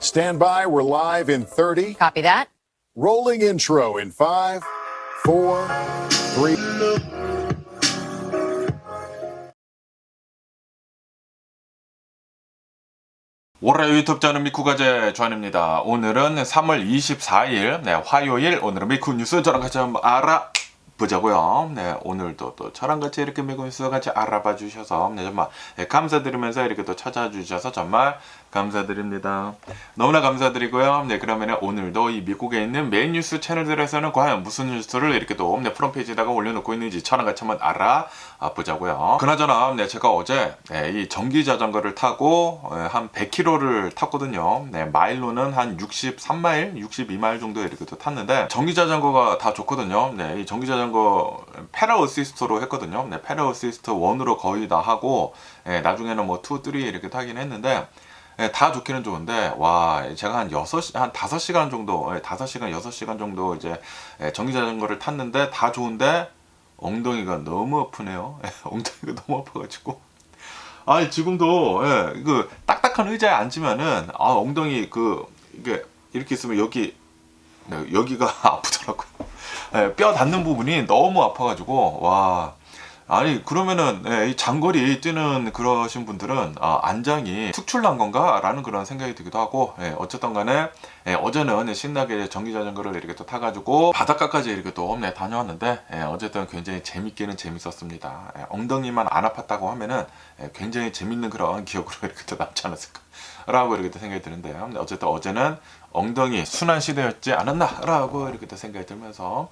Stand by, we're live in 30. Copy that. Rolling intro in 5, 4, 3. 월요일 유튜브 저는 미쿠가제 조한입니다. 오늘은 3월 24일 화요일. 오늘은 미쿠 뉴스 저랑 같이 한번 알아보자고요. 오늘도 또 저랑 같이 이렇게 미쿠 뉴스 같이 알아봐 주셔서 정말 감사드리면서 이렇게 또 찾아주셔서 정말 감사드립니다. 너무나 감사드리고요. 그러면 오늘도 이 미국에 있는 메인 뉴스 채널들에서는 과연 무슨 뉴스를 이렇게 또 프론페이지에다가 올려놓고 있는지 저랑 같이 한번 알아보자고요. 그나저나 제가 어제 이 전기 자전거를 타고 한 100km를 탔거든요. 마일로는 한 63마일, 62마일 정도 이렇게 또 탔는데 전기 자전거가 다 좋거든요. 이 전기 자전거 페달 어시스트로 했거든요. 페달 어시스트 1으로 거의 다 하고 나중에는 뭐 2, 3 이렇게 타긴 했는데 다 좋기는 좋은데, 와, 제가 한 5시간 정도, 5시간, 6시간 정도 이제 전기자전거를 tas는데 다 좋은데, 엉덩이가 너무 아프네요. 엉덩이가 너무 아파가지고. 아니, 지금도, 그, 딱딱한 의자에 앉으면은, 엉덩이 이게, 이렇게 있으면 여기가 아프더라고요. 뼈 닿는 부분이 너무 아파가지고, 와. 아니 그러면은 이 장거리 뛰는 그러신 분들은 안장이 축출난 건가 라는 그런 생각이 들기도 하고, 어쨌든 간에 어제는 신나게 전기자전거를 이렇게 또 타가지고 바닷가까지 이렇게 또 다녀왔는데, 어쨌든 굉장히 재밌기는 재밌었습니다. 엉덩이만 안 아팠다고 하면은 굉장히 재밌는 그런 기억으로 이렇게 또 남지 않았을까 라고 이렇게 또 생각이 드는데요. 어쨌든 어제는 엉덩이 순환 시대였지 않았나 라고 이렇게 또 생각이 들면서,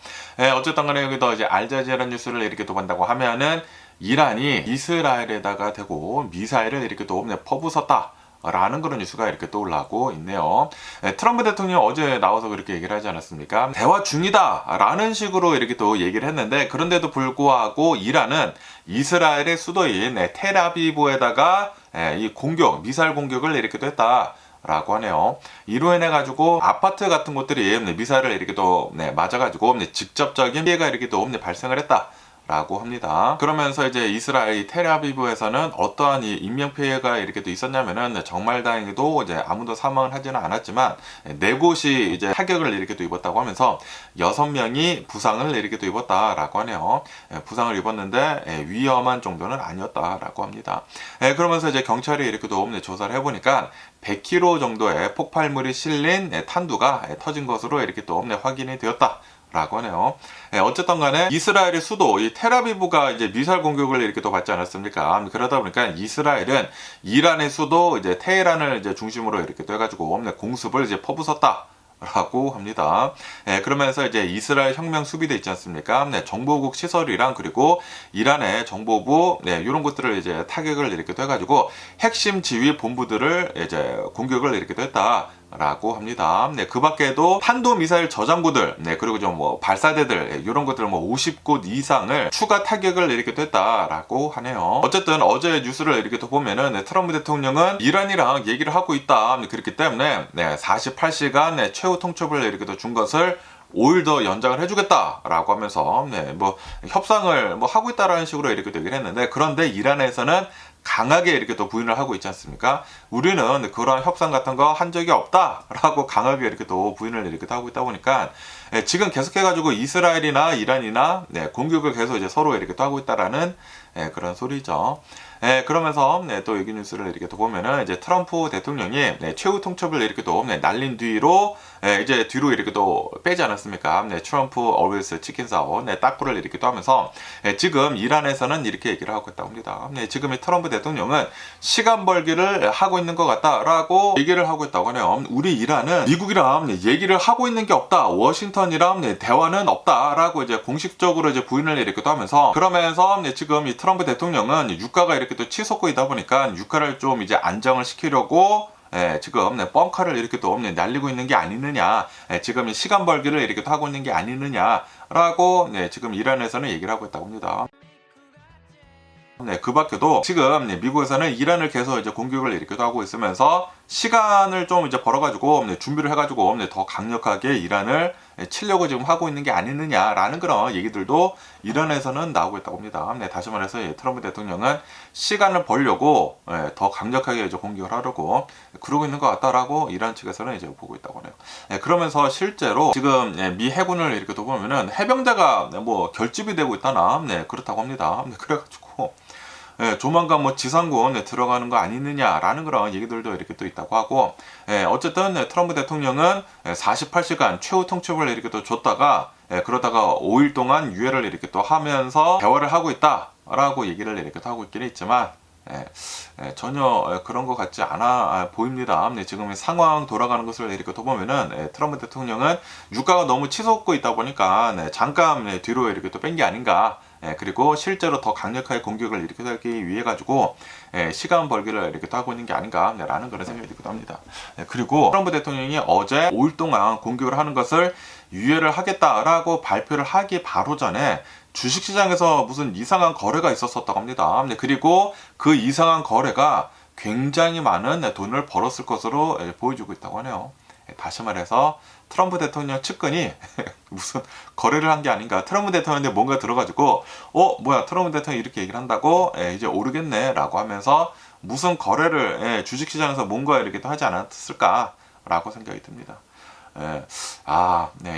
어쨌든 간에 여기도 이제 알자지라 뉴스를 이렇게 또 본다고 하면은 이란이 이스라엘에다가 대고 미사일을 이렇게 또 퍼부었다 라는 그런 뉴스가 이렇게 또 올라오고 있네요. 트럼프 대통령 어제 나와서 그렇게 얘기를 하지 않았습니까? 대화 중이다 라는 식으로 이렇게 또 얘기를 했는데, 그런데도 불구하고 이란은 이스라엘의 수도인 텔아비브에다가 이 미사일 공격을 이렇게 또 했다 라고 하네요. 이로 인해 가지고 아파트 같은 곳들이 미사일을 이렇게 또 맞아가지고 직접적인 피해가 이렇게 또 발생을 했다 라고 합니다. 그러면서 이제 이스라엘 텔아비브에서는 어떠한 이 인명 피해가 이렇게 또 있었냐면은, 정말 다행히도 이제 아무도 사망을 하지는 않았지만 4곳이 이제 타격을 이렇게 또 입었다고 하면서 6명이 부상을 이렇게 또 입었다라고 하네요. 부상을 입었는데 위험한 정도는 아니었다라고 합니다. 그러면서 이제 경찰이 이렇게 또 조사를 해보니까 100kg 정도의 폭발물이 실린 탄두가 터진 것으로 이렇게 또 확인이 되었다 라고 하네요. 어쨌든 간에 이스라엘의 수도 이 텔아비브가 이제 미사일 공격을 이렇게 또 받지 않았습니까? 그러다 보니까 이스라엘은 이란의 수도 이제 테헤란을 이제 중심으로 이렇게 또 해가지고 공습을 이제 퍼부었다 라고 합니다. 그러면서 이제 이스라엘 혁명 수비대 있지 않습니까? 정보국 시설이랑 그리고 이란의 정보부 이런 것들을 이제 타격을 이렇게 또 해가지고 핵심 지휘 본부들을 이제 공격을 이렇게 또 했다 라고 합니다. 그 밖에도 탄도 미사일 저장고들, 그리고 좀 발사대들, 이런 것들 50곳 이상을 추가 타격을 이렇게 또 했다라고 하네요. 어쨌든 어제 뉴스를 이렇게 또 보면은 트럼프 대통령은 이란이랑 얘기를 하고 있다. 그렇기 때문에 48시간 최후 통첩을 이렇게 또 준 것을 5일 더 연장을 해주겠다라고 하면서 협상을 하고 있다라는 식으로 이렇게 또 얘기를 했는데, 그런데 이란에서는 강하게 이렇게 또 부인을 하고 있지 않습니까? 우리는 그런 협상 같은 거 한 적이 없다라고 강하게 이렇게 또 부인을 이렇게 하고 있다 보니까 지금 계속해가지고 이스라엘이나 이란이나 공격을 계속 이제 서로 이렇게 또 하고 있다라는 그런 소리죠. 그러면서 또 여기 뉴스를 이렇게 또 보면은 이제 트럼프 대통령이 최후 통첩을 이렇게 또 날린 뒤로 이제 뒤로 이렇게 또 빼지 않았습니까? 트럼프 always 치킨 사워 따꾸를 이렇게 또 하면서 지금 이란에서는 이렇게 얘기를 하고 있다고 합니다. 지금 이 트럼프 대통령은 시간 벌기를 하고 있는 것 같다라고 얘기를 하고 있다고 하네요. 우리 이란은 미국이랑 얘기를 하고 있는 게 없다. 워싱턴이랑 대화는 없다라고 이제 공식적으로 이제 부인을 이렇게 또 하면서, 그러면서 지금 이 트럼프 대통령은 유가가 이렇게 또 치솟고이다 보니까 유가를 좀 이제 안정을 시키려고 지금 뻥카를 이렇게 또 날리고 있는 게 아니느냐, 지금 시간 벌기를 이렇게 또 하고 있는 게 아니느냐라고 지금 이란에서는 얘기를 하고 있다고 합니다. 네, 그 밖에도 지금 미국에서는 이란을 계속 이제 공격을 이렇게 하고 있으면서 시간을 좀 이제 벌어가지고 준비를 해가지고 더 강력하게 이란을 치려고 지금 하고 있는 게 아니느냐라는 그런 얘기들도 이란에서는 나오고 있다고 합니다. 네, 다시 말해서 트럼프 대통령은 시간을 벌려고 더 강력하게 이제 공격을 하려고 그러고 있는 것 같다라고 이란 측에서는 이제 보고 있다고 하네요. 네, 그러면서 실제로 지금 미 해군을 이렇게 또 보면은 해병대가 뭐 결집이 되고 있다나 그렇다고 합니다. 그래가지고 조만간 뭐 지상군 들어가는 거 아니느냐라는 그런 얘기들도 이렇게 또 있다고 하고, 어쨌든 트럼프 대통령은 48시간 최후 통첩을 이렇게 또 줬다가 그러다가 5일 동안 유예를 이렇게 또 하면서 대화를 하고 있다라고 얘기를 이렇게 또 하고 있긴 있지만 전혀 그런 것 같지 않아 보입니다. 지금 상황 돌아가는 것을 이렇게 또 보면은 트럼프 대통령은 유가가 너무 치솟고 있다 보니까 잠깐 뒤로 이렇게 또 뺀 게 아닌가. 그리고 실제로 더 강력하게 공격을 일으키기 위해 가지고 시간 벌기를 이렇게 또 하고 있는 게 아닌가라는 그런 생각이 들기도 합니다. 그리고 트럼프 대통령이 어제 5일 동안 공격을 하는 것을 유예를 하겠다라고 발표를 하기 바로 전에 주식시장에서 무슨 이상한 거래가 있었다고 합니다. 그리고 그 이상한 거래가 굉장히 많은 돈을 벌었을 것으로 보여주고 있다고 하네요. 다시 말해서 트럼프 대통령 측근이 무슨 거래를 한 게 아닌가. 트럼프 대통령한테 뭔가 들어가지고 뭐야 트럼프 대통령이 이렇게 얘기를 한다고 이제 오르겠네 라고 하면서 무슨 거래를 주식시장에서 뭔가 이렇게 또 하지 않았을까 라고 생각이 듭니다.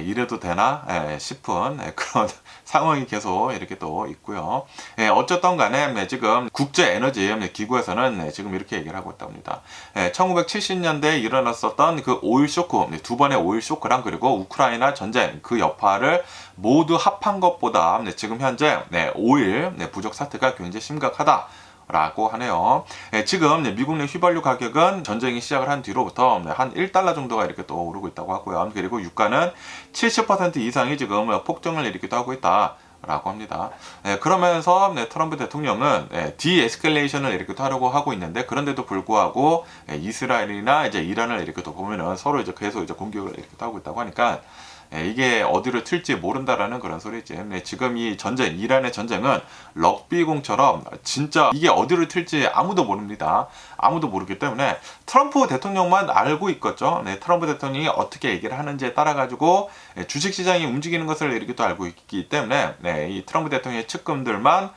이래도 되나 싶은 그런 상황이 계속 이렇게 또 있고요. 어쨌든 간에 지금 국제에너지기구에서는 지금 이렇게 얘기를 하고 있답니다. 1970년대에 일어났었던 그 오일 쇼크, 두 번의 오일 쇼크랑 그리고 우크라이나 전쟁 그 여파를 모두 합한 것보다 지금 현재 오일 부족 사태가 굉장히 심각하다. 라고 하네요. 지금 미국 내 휘발유 가격은 전쟁이 시작을 한 뒤로부터 한 1달러 정도가 이렇게 또 오르고 있다고 하고요. 그리고 유가는 70% 이상이 지금 폭등을 일으키기도 하고 있다. 라고 합니다. 그러면서 트럼프 대통령은 디에스컬레이션을 이렇게 또 하려고 하고 있는데 그런데도 불구하고 이스라엘이나 이제 이란을 이렇게 또 보면은 서로 이제 계속 이제 공격을 이렇게 또 하고 있다고 하니까 이게 어디로 튈지 모른다라는 그런 소리지. 지금 이 전쟁, 이란의 전쟁은 럭비공처럼 진짜 이게 어디로 튈지 아무도 모릅니다. 아무도 모르기 때문에 트럼프 대통령만 알고 있겠죠. 트럼프 대통령이 어떻게 얘기를 하는지에 따라 가지고 주식시장이 움직이는 것을 이렇게 또 알고 있기 때문에 이 트럼프 대통령의 측근들만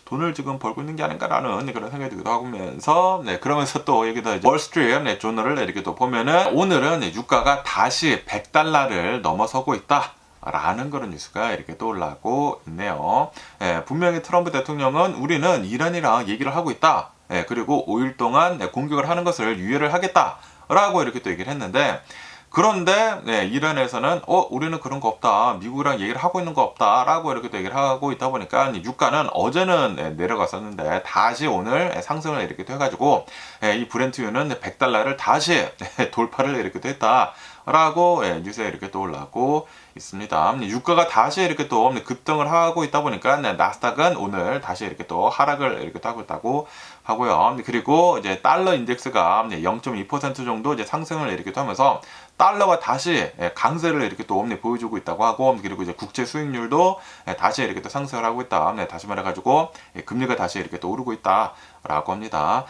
돈을 지금 벌고 있는 게 아닌가라는 그런 생각이 들기도 하면서 그러면서 또 여기다 월스트리트 조널을 이렇게 또 보면은 오늘은 유가가 다시 100달러를 넘어서고 있다. 라는 그런 뉴스가 이렇게 또 올라오고 있네요. 분명히 트럼프 대통령은 우리는 이란이랑 얘기를 하고 있다. 그리고 5일 동안 공격을 하는 것을 유예를 하겠다. 라고 이렇게 또 얘기를 했는데 그런데 이란에서는 우리는 그런 거 없다. 미국이랑 얘기를 하고 있는 거 없다. 라고 이렇게 또 얘기를 하고 있다 보니까 유가는 어제는 내려갔었는데 다시 오늘 상승을 이렇게 또 해가지고 이 브렌트유는 100달러를 다시 돌파를 이렇게 또 했다. 라고 뉴스에 이렇게 또 올라오고 있습니다. 유가가 다시 이렇게 또 급등을 하고 있다 보니까 나스닥은 오늘 다시 이렇게 또 하락을 이렇게 또 하고 있다고 하고요. 그리고 이제 달러 인덱스가 0.2% 정도 이제 상승을 이렇게 또 하면서 달러가 다시 강세를 이렇게 또 보여주고 있다고 하고 그리고 이제 국채 수익률도 다시 이렇게 또 상승을 하고 있다. 다시 말해가지고 금리가 다시 이렇게 또 오르고 있다라고 합니다.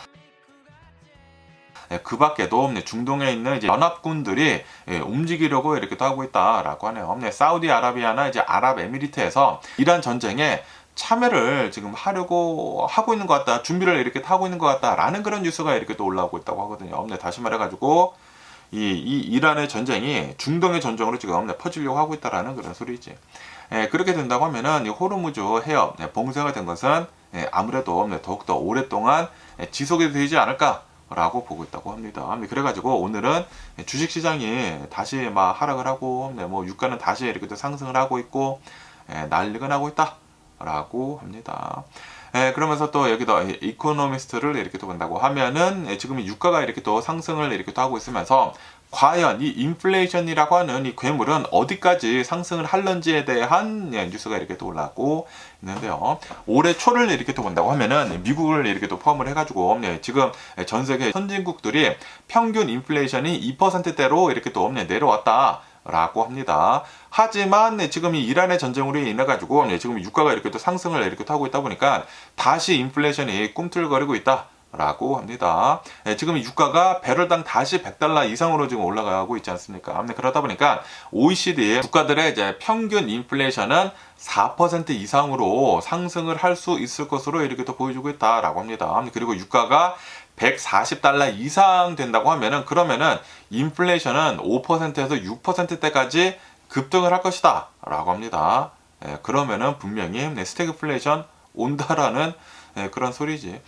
그 밖에도 중동에 있는 이제 연합군들이 움직이려고 이렇게 또 하고 있다라고 하네요. 사우디아라비아나 이제 아랍에미리트에서 이란 전쟁에 참여를 지금 하려고 하고 있는 것 같다, 준비를 이렇게 하고 있는 것 같다라는 그런 뉴스가 이렇게 또 올라오고 있다고 하거든요. 다시 말해가지고 이 이란의 전쟁이 중동의 전쟁으로 지금 퍼지려고 하고 있다라는 그런 소리지. 그렇게 된다고 하면은 이 호르무즈 해협 봉쇄가 된 것은 아무래도 더욱더 오랫동안 지속이 되지 않을까. 라고 보고 있다고 합니다. 그래가지고 오늘은 주식시장이 다시 막 하락을 하고 뭐 유가는 다시 이렇게 또 상승을 하고 있고 난리가 나고 있다 라고 합니다. 그러면서 또 여기다 이코노미스트를 이렇게 또 본다고 하면은 지금 유가가 이렇게 또 상승을 이렇게 또 하고 있으면서 과연 이 인플레이션이라고 하는 이 괴물은 어디까지 상승을 할런지에 대한 뉴스가 이렇게 또 올라오고 있는데요. 올해 초를 이렇게 또 본다고 하면은 미국을 이렇게 또 포함을 해가지고 지금 전 세계 선진국들이 평균 인플레이션이 2%대로 이렇게 또 내려왔다. 라고 합니다. 하지만 지금 이 이란의 전쟁으로 인해 가지고 지금 유가가 이렇게 또 상승을 이렇게 하고 있다 보니까 다시 인플레이션이 꿈틀거리고 있다. 라고 합니다. 지금 유가가 배럴당 다시 $100 이상으로 지금 올라가고 있지 않습니까? 그러다 보니까 OECD 국가들의 이제 평균 인플레이션은 4% 이상으로 상승을 할 수 있을 것으로 이렇게 또 보여주고 있다라고 합니다. 그리고 유가가 $140 이상 된다고 하면은 그러면은 인플레이션은 5%에서 6%대까지 급등을 할 것이다 라고 합니다. 그러면은 분명히 스태그플레이션 온다라는 그런 소리지.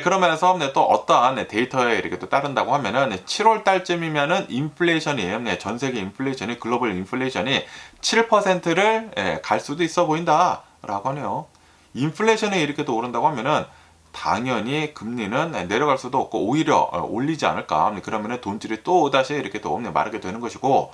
그러면서 또 어떠한 데이터에 이렇게 또 따른다고 하면은 7월 달쯤이면은 인플레이션이 전 세계 인플레이션이 글로벌 인플레이션이 7%를 갈 수도 있어 보인다라고 하네요. 인플레이션이 이렇게 또 오른다고 하면은 당연히 금리는 내려갈 수도 없고 오히려 올리지 않을까. 그러면은 돈줄이 또 다시 이렇게 또 마르게 되는 것이고,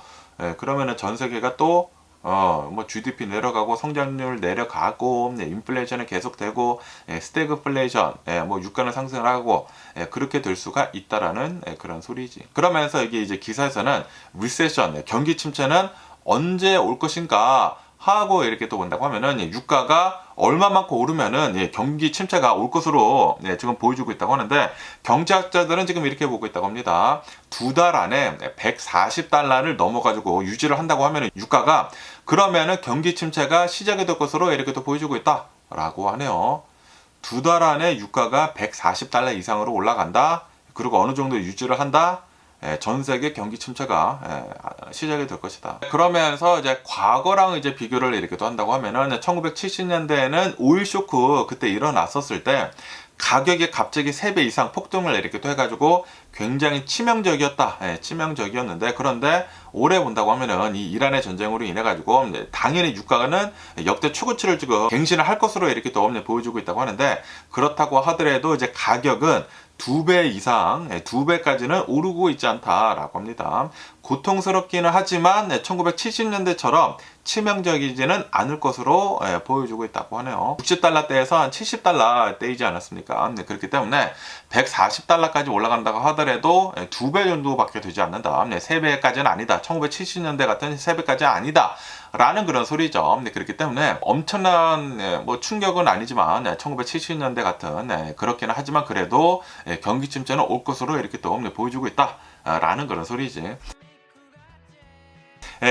그러면은 전 세계가 또 뭐 GDP 내려가고 성장률 내려가고 인플레이션이 계속되고 스태그플레이션 뭐 유가는 상승하고 그렇게 될 수가 있다라는 그런 소리지. 그러면서 이게 이제 기사에서는 리세션 경기 침체는 언제 올 것인가 하고 이렇게 또 본다고 하면은 유가가 얼마만큼 오르면은 경기 침체가 올 것으로 지금 보여주고 있다고 하는데 경제학자들은 지금 이렇게 보고 있다고 합니다. 2달 안에 $140를 넘어가지고 유지를 한다고 하면은 유가가 그러면은 경기 침체가 시작이 될 것으로 이렇게 또 보여주고 있다라고 하네요. 2달 안에 유가가 $140 이상으로 올라간다. 그리고 어느 정도 유지를 한다. 전 세계 경기 침체가 시작이 될 것이다. 그러면서 이제 과거랑 이제 비교를 이렇게 또 한다고 하면은 1970년대에는 오일 쇼크 그때 일어났었을 때 가격이 갑자기 3배 이상 폭등을 이렇게 또 해가지고 굉장히 치명적이었다. 치명적이었는데 그런데 올해 본다고 하면은 이 이란의 전쟁으로 인해 가지고 당연히 유가는 역대 최고치를 지금 갱신을 할 것으로 이렇게 또 보여주고 있다고 하는데 그렇다고 하더라도 이제 가격은 2배 이상, 2배까지는 오르고 있지 않다라고 합니다. 고통스럽기는 하지만 1970년대처럼 치명적이지는 않을 것으로 보여주고 있다고 하네요. $60대에서 한 $70대이지 않았습니까? 그렇기 때문에 $140까지 올라간다고 하더라도 2배 정도밖에 되지 않는다. 3배까지는 아니다. 1970년대 같은 3배까지는 아니다. 라는 그런 소리죠. 그렇기 때문에 엄청난 뭐 충격은 아니지만 1970년대 같은 그렇기는 하지만 그래도 경기 침체는 올 것으로 이렇게 또 보여주고 있다라는 그런 소리지.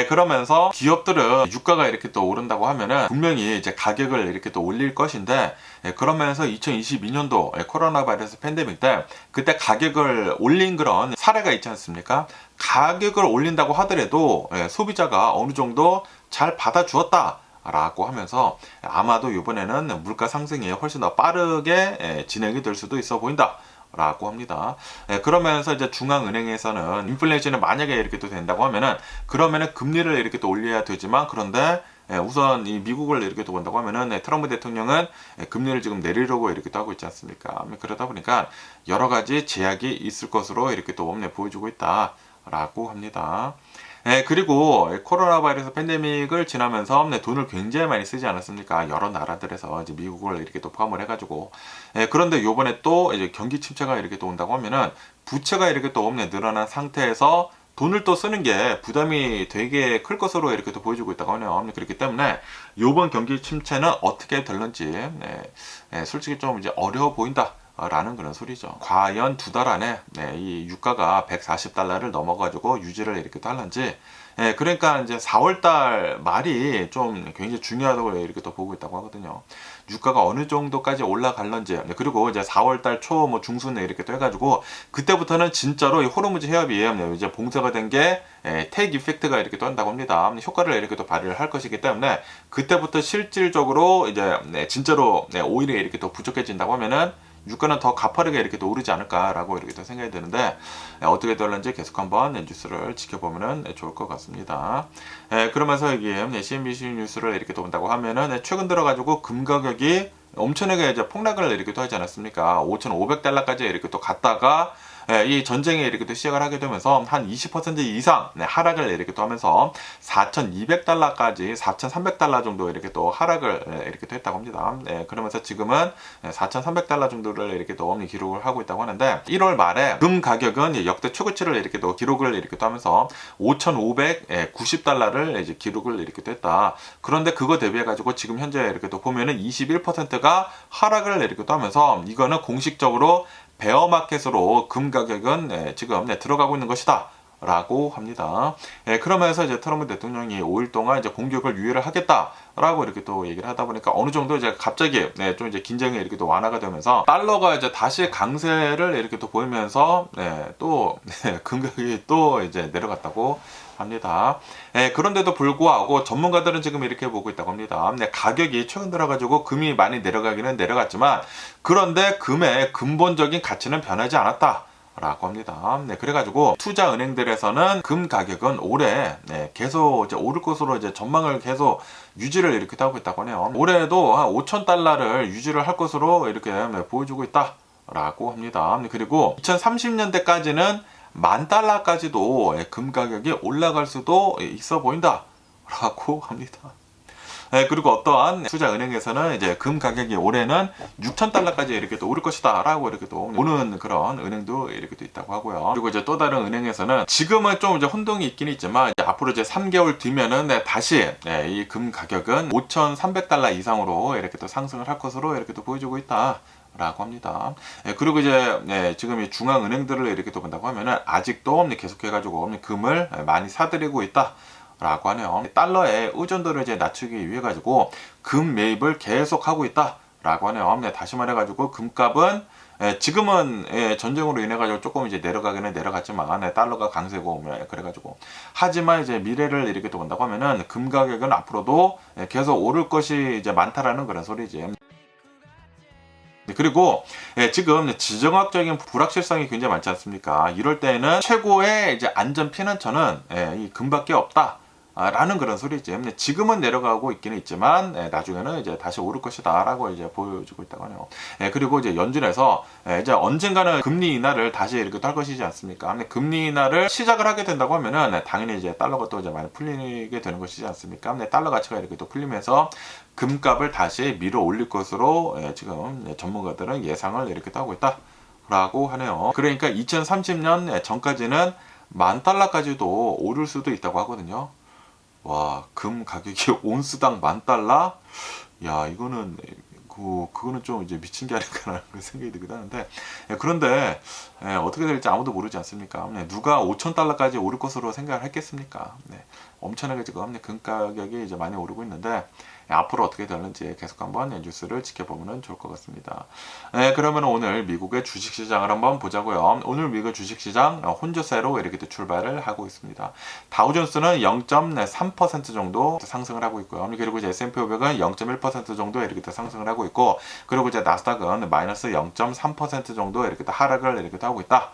그러면서 기업들은 유가가 이렇게 또 오른다고 하면은 분명히 이제 가격을 이렇게 또 올릴 것인데 그러면서 2022년도 코로나 바이러스 팬데믹 때 그때 가격을 올린 그런 사례가 있지 않습니까? 가격을 올린다고 하더라도 소비자가 어느 정도 잘 받아주었다. 라고 하면서 아마도 이번에는 물가 상승이 훨씬 더 빠르게 진행이 될 수도 있어 보인다. 라고 합니다. 그러면서 이제 중앙은행에서는 인플레이션이 만약에 이렇게 또 된다고 하면은 그러면은 금리를 이렇게 또 올려야 되지만 그런데 우선 이 미국을 이렇게 또 본다고 하면은 트럼프 대통령은 금리를 지금 내리려고 이렇게 또 하고 있지 않습니까? 그러다 보니까 여러 가지 제약이 있을 것으로 이렇게 또 보여주고 있다라고 합니다. 그리고 코로나 바이러스 팬데믹을 지나면서 돈을 굉장히 많이 쓰지 않았습니까? 여러 나라들에서 이제 미국을 이렇게 또 포함을 해가지고 그런데 요번에 또 이제 경기 침체가 이렇게 또 온다고 하면은 부채가 이렇게 또 늘어난 상태에서 돈을 또 쓰는 게 부담이 되게 클 것으로 이렇게 또 보여주고 있다고 하네요. 그렇기 때문에 요번 경기 침체는 어떻게 될런지 솔직히 좀 이제 어려워 보인다. 라는 그런 소리죠. 과연 2달 안에 이 유가가 $140를 넘어가지고 유지를 이렇게 또 할런지 그러니까 이제 4월달 말이 좀 굉장히 중요하다고 이렇게 또 보고 있다고 하거든요. 유가가 어느 정도까지 올라갈런지 그리고 이제 4월달 초 뭐 중순에 이렇게 또 해가지고 그때부터는 진짜로 이 호르무즈 해협이 이제 봉쇄가 된 게 택 이펙트가 이렇게 또 한다고 합니다. 효과를 이렇게 또 발휘를 할 것이기 때문에 그때부터 실질적으로 이제 진짜로 오일이 이렇게 또 부족해진다고 하면은 유가는 더 가파르게 이렇게 또 오르지 않을까라고 이렇게 또 생각이 드는데 어떻게 될런지 계속 한번 뉴스를 지켜보면 좋을 것 같습니다. 그러면서 이게 CNBC 뉴스를 이렇게 또 본다고 하면은 최근 들어가지고 금 가격이 엄청나게 이제 폭락을 이렇게 또 하지 않았습니까? $5,500까지 이렇게 또 갔다가 이 전쟁이 이렇게 또 시작을 하게 되면서 한 20% 이상 하락을 이렇게 또 하면서 4,200달러까지 4,300달러 정도 이렇게 또 하락을 이렇게 또 했다고 합니다. 그러면서 지금은 4,300달러 정도를 이렇게 또 기록을 하고 있다고 하는데 1월 말에 금 가격은 역대 최고치를 이렇게 또 기록을 이렇게 또 하면서 5,590달러를 이제 기록을 이렇게 또 했다. 그런데 그거 대비해 가지고 지금 현재 이렇게 또 보면은 21%가 하락을 이렇게 또 하면서 이거는 공식적으로 베어마켓으로 금 가격은 지금 들어가고 있는 것이다. 라고 합니다. 그러면서 이제 트럼프 대통령이 5일 동안 이제 공격을 유예를 하겠다라고 이렇게 또 얘기를 하다 보니까 어느 정도 이제 갑자기 좀 이제 긴장이 이렇게 또 완화가 되면서 달러가 이제 다시 강세를 이렇게 또 보이면서 또 금가격이 또 이제 내려갔다고 합니다. 그런데도 불구하고 전문가들은 지금 이렇게 보고 있다고 합니다. 가격이 최근 들어가지고 금이 많이 내려가기는 내려갔지만 그런데 금의 근본적인 가치는 변하지 않았다. 라고 합니다. 그래가지고 투자 은행들에서는 금 가격은 올해 계속 이제 오를 것으로 이제 전망을 계속 유지를 이렇게 하고 있다고 하네요. 올해도 한 5,000달러를 유지를 할 것으로 이렇게 보여주고 있다라고 합니다. 그리고 2030년대까지는 10,000달러까지도 금 가격이 올라갈 수도 있어 보인다라고 합니다. 그리고 어떠한 투자 은행에서는 이제 금 가격이 올해는 6,000달러까지 이렇게 또 오를 것이다 라고 이렇게 또 오는 그런 은행도 이렇게 또 있다고 하고요. 그리고 이제 또 다른 은행에서는 지금은 좀 이제 혼동이 있긴 있지만 이제 앞으로 이제 3개월 뒤면은 다시 이 금 가격은 5,300달러 이상으로 이렇게 또 상승을 할 것으로 이렇게 또 보여주고 있다. 라고 합니다. 그리고 이제 지금 이 중앙 은행들을 이렇게 또 본다고 하면은 아직도 계속해가지고 금을 많이 사들이고 있다. 라고 하네요. 달러의 의존도를 이제 낮추기 위해 가지고 금 매입을 계속 하고 있다. 라고 하네요. 다시 말해가지고 금값은 지금은 전쟁으로 인해 가지고 조금 이제 내려가기는 내려갔지만 달러가 강세고 그래가지고 하지만 이제 미래를 이렇게 또 본다고 하면은 금 가격은 앞으로도 계속 오를 것이 이제 많다라는 그런 소리지. 그리고 지금 지정학적인 불확실성이 굉장히 많지 않습니까? 이럴 때는 최고의 이제 안전 피난처는 이 금밖에 없다. 라는 그런 소리지. 지금은 내려가고 있기는 있지만 나중에는 이제 다시 오를 것이다 라고 이제 보여주고 있다고 하네요. 그리고 이제 연준에서 이제 언젠가는 금리 인하를 다시 이렇게 할 것이지 않습니까? 금리 인하를 시작을 하게 된다고 하면은 당연히 이제 달러가 또 이제 많이 풀리게 되는 것이지 않습니까? 달러 가치가 이렇게 또 풀리면서 금값을 다시 밀어 올릴 것으로 지금 전문가들은 예상을 이렇게 하고 있다 라고 하네요. 그러니까 2030년 전까지는 10,000달러까지도 오를 수도 있다고 하거든요. 와, 금 가격이 온스당 10,000달러? 야, 이거는 그거는 좀 이제 미친 게 아닐까라는 생각이 들기도 하는데 그런데 어떻게 될지 아무도 모르지 않습니까? 누가 5,000달러까지 오를 것으로 생각을 했겠습니까? 엄청나게 지금 금 가격이 이제 많이 오르고 있는데 앞으로 어떻게 되는지 계속 한번 뉴스를 지켜보면 좋을 것 같습니다. 그러면 오늘 미국의 주식시장을 한번 보자고요. 오늘 미국 주식시장 혼조세로 이렇게 출발을 하고 있습니다. 다우존스는 0.3% 정도 상승을 하고 있고요. 그리고 이제 S&P 500은 0.1% 정도 이렇게 상승을 하고 있고, 그리고 이제 나스닥은 마이너스 0.3% 정도 이렇게 하락을 이렇게 하고 있다.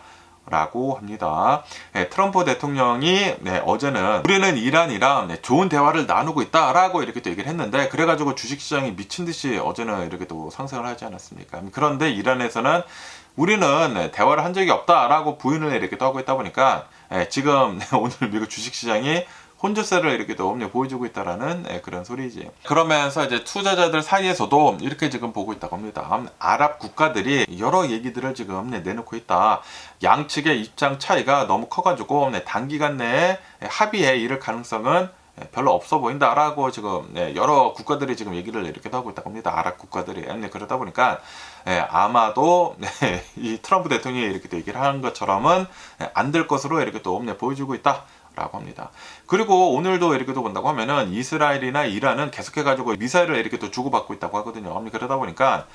라고 합니다. 트럼프 대통령이 어제는 우리는 이란이랑 좋은 대화를 나누고 있다라고 이렇게 또 얘기를 했는데 그래가지고 주식시장이 미친 듯이 어제는 이렇게 또 상승을 하지 않았습니까? 그런데 이란에서는 우리는 대화를 한 적이 없다라고 부인을 이렇게 또 하고 있다 보니까 지금 오늘 미국 주식시장이 혼조세를 이렇게 또 보여주고 있다라는 그런 소리지. 그러면서 이제 투자자들 사이에서도 이렇게 지금 보고 있다고 합니다. 아랍 국가들이 여러 얘기들을 지금 내놓고 있다. 양측의 입장 차이가 너무 커가지고 단기간 내에 합의에 이를 가능성은 별로 없어 보인다라고 지금 여러 국가들이 지금 얘기를 이렇게 하고 있다고 합니다. 아랍 국가들이. 그러다 보니까 아마도 이 트럼프 대통령이 이렇게 또 얘기를 하는 것처럼은 안 될 것으로 이렇게 또 보여주고 있다. 라고 합니다. 그리고 오늘도 이렇게 또 본다고 하면은 이스라엘이나 이란은 계속해가지고 미사일을 이렇게 또 주고받고 있다고 하거든요. 그러다 보니까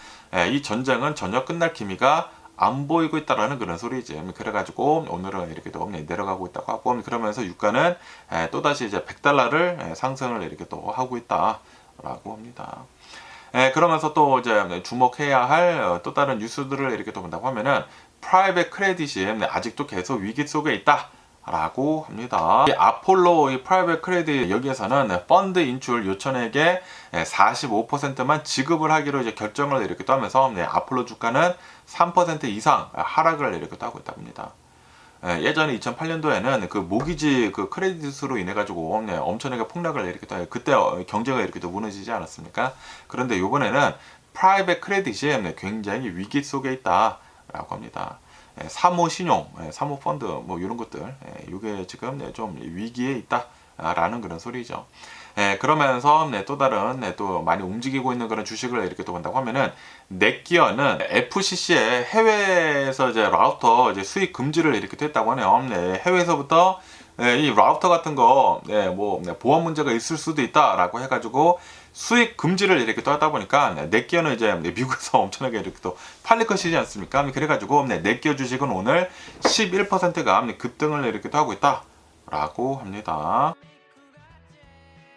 이 전쟁은 전혀 끝날 기미가 안 보이고 있다라는 그런 소리지. 그래가지고 오늘은 이렇게 또 내려가고 있다고 하고, 그러면서 유가는 또다시 이제 100달러를 상승을 이렇게 또 하고 있다라고 합니다. 그러면서 또 이제 주목해야 할 또 다른 뉴스들을 이렇게 또 본다고 하면은 프라이빗 크레딧이 아직도 계속 위기 속에 있다. 라고 합니다. 이 아폴로 이 프라이빗 크레딧 여기에서는 펀드 인출 요청액의 45%만 지급을 하기로 이제 결정을 이렇게 하면서 아폴로 주가는 3% 이상 하락을 이렇게 하고 있다고 합니다. 예전에 2008년도에는 그 모기지 그 크레딧으로 인해 가지고 엄청나게 폭락을 이렇게 또 그때 경제가 이렇게 또 무너지지 않았습니까? 그런데 이번에는 프라이빗 크레딧이 굉장히 위기 속에 있다라고 합니다. 사모 신용, 사모 펀드 뭐 이런 것들, 이게 지금 좀 위기에 있다라는 그런 소리죠. 그러면서 또 다른 또 많이 움직이고 있는 그런 주식을 이렇게 또 본다고 하면은 넷기어는 FCC에 해외에서 이제 라우터 이제 수익 금지를 이렇게 됐다고 하네요. 해외에서부터 이 라우터 같은 거 뭐 보안 문제가 있을 수도 있다라고 해가지고 수익 금지를 이렇게 또 하다 보니까 넷기어는 이제 미국에서 엄청나게 이렇게 또 팔릴 것이지 않습니까? 그래가지고 넷기어 주식은 오늘 11%가 급등을 이렇게 또 하고 있다라고 합니다.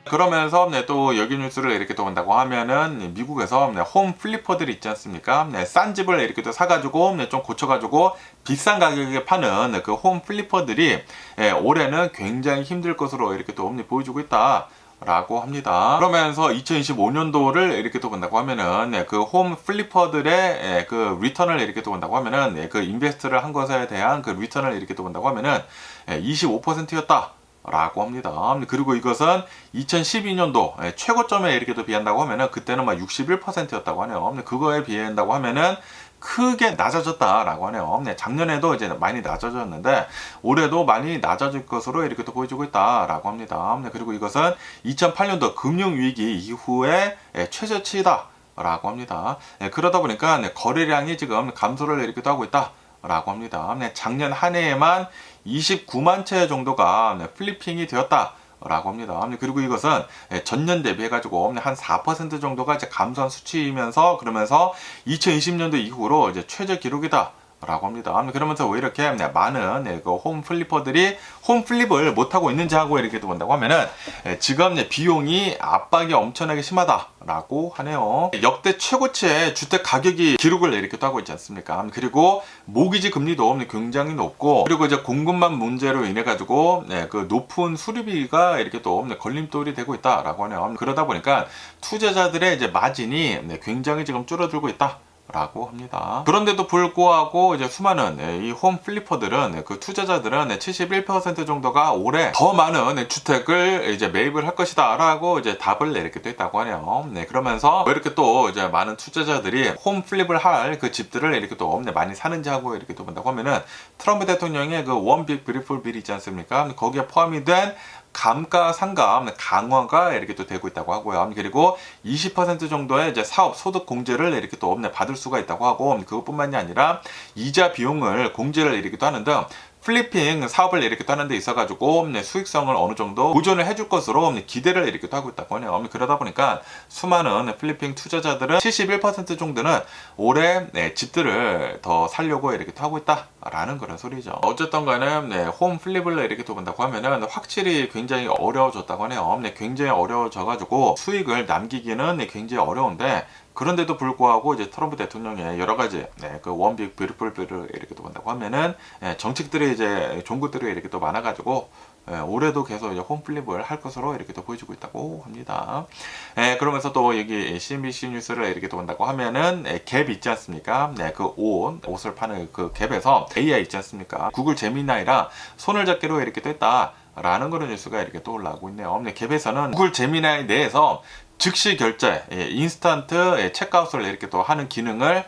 그러면서 또 여기 뉴스를 이렇게 또 본다고 하면은 미국에서 홈 플리퍼들이 있지 않습니까? 싼 집을 이렇게 또 사가지고 좀 고쳐가지고 비싼 가격에 파는 그 홈 플리퍼들이 올해는 굉장히 힘들 것으로 이렇게 또 보여주고 있다. 라고 합니다. 그러면서 2025년도를 이렇게 또 본다고 하면은 그 홈 플리퍼들의 그 리턴을 이렇게 또 본다고 하면은 그 인베스트를 한 것에 대한 그 리턴을 이렇게 또 본다고 하면은 25%였다. 라고 합니다. 그리고 이것은 2012년도 최고점에 이렇게 또 비한다고 하면은 그때는 막 61%였다고 하네요. 그거에 비한다고 하면은 크게 낮아졌다라고 하네요. 작년에도 이제 많이 낮아졌는데 올해도 많이 낮아질 것으로 이렇게 또 보여주고 있다라고 합니다. 그리고 이것은 2008년도 금융위기 이후에 최저치다라고 합니다. 그러다 보니까 거래량이 지금 감소를 이렇게 또 하고 있다라고 합니다. 작년 한 해에만 29만 채 정도가 플리핑이 되었다. 라고 합니다. 그리고 이것은 전년 대비해 가지고 한 4% 정도가 이제 감소한 수치이면서 그러면서 2020년도 이후로 이제 최저 기록이다. 라고 합니다. 그러면서 왜 이렇게 많은 그 홈 플리퍼들이 홈 플립을 못하고 있는지 하고 이렇게 본다고 하면은 지금 비용이 압박이 엄청나게 심하다라고 하네요. 역대 최고치의 주택 가격이 기록을 이렇게 하고 있지 않습니까? 그리고 모기지 금리도 굉장히 높고 그리고 이제 공급망 문제로 인해 가지고 그 높은 수리비가 이렇게 또 걸림돌이 되고 있다라고 하네요. 그러다 보니까 투자자들의 이제 마진이 굉장히 지금 줄어들고 있다. 라고 합니다. 그런데도 불구하고 이제 수많은 이 홈 플리퍼들은 그 투자자들은 71% 정도가 올해 더 많은 주택을 이제 매입을 할 것이다 라고 이제 답을 이렇게 또 했다고 하네요. 그러면서 왜 이렇게 또 이제 많은 투자자들이 홈 플립을 할 그 집들을 이렇게 또 많이 사는지 하고 이렇게 또 본다고 하면은 트럼프 대통령의 그 원 빅 뷰티풀 빌 있지 않습니까? 거기에 포함이 된 감가상각 강화가 이렇게 또 되고 있다고 하고요. 그리고 20% 정도의 이제 사업 소득 공제를 이렇게 또 받을 수가 있다고 하고 그것뿐만이 아니라 이자 비용을 공제를 이렇게 또 하는 등 플리핑 사업을 이렇게 하는 데 있어가지고 수익성을 어느 정도 보존을 해줄 것으로 기대를 이렇게 하고 있다고 하네요. 그러다 보니까 수많은 플리핑 투자자들은 71% 정도는 올해 집들을 더 살려고 이렇게 하고 있다라는 그런 소리죠. 어쨌든 간에 홈 플립을 이렇게 본다고 하면은 확실히 굉장히 어려워졌다고 하네요. 굉장히 어려워져가지고 수익을 남기기는 굉장히 어려운데 그런데도 불구하고 이제 트럼프 대통령의 여러 가지 그 원빅 뷰티풀 빌을 이렇게 또 본다고 하면은 정책들이 이제 좋은 것들이 이렇게 또 많아가지고 올해도 계속 이제 홈플립을 할 것으로 이렇게 또 보여주고 있다고 합니다. 그러면서 또 여기 CNBC 뉴스를 이렇게 또 본다고 하면은 갭 있지 않습니까? 그 옷을 파는 그 갭에서 AI 있지 않습니까? 구글 제미나이랑 손을 잡기로 이렇게 또 했다. 라는 그런 뉴스가 이렇게 또 올라오고 있네요. 갭에서는 구글 제미나이 내에서 즉시 결제, 인스턴트 체크아웃을 이렇게 또 하는 기능을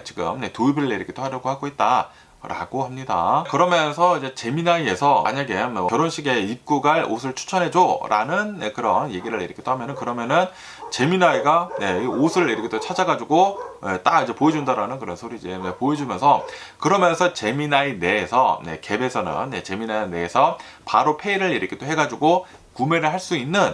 지금 도입을 이렇게 또 하려고 하고 있다. 라고 합니다. 그러면서 이제 제미나이에서 만약에 뭐 결혼식에 입고 갈 옷을 추천해줘 라는 그런 얘기를 이렇게 또 하면은 그러면은 제미나이가 이 옷을 이렇게 또 찾아가지고 딱 이제 보여준다라는 그런 소리지. 보여주면서 그러면서 제미나이 내에서 갭에서는 제미나이 내에서 바로 페이를 이렇게 또 해가지고 구매를 할 수 있는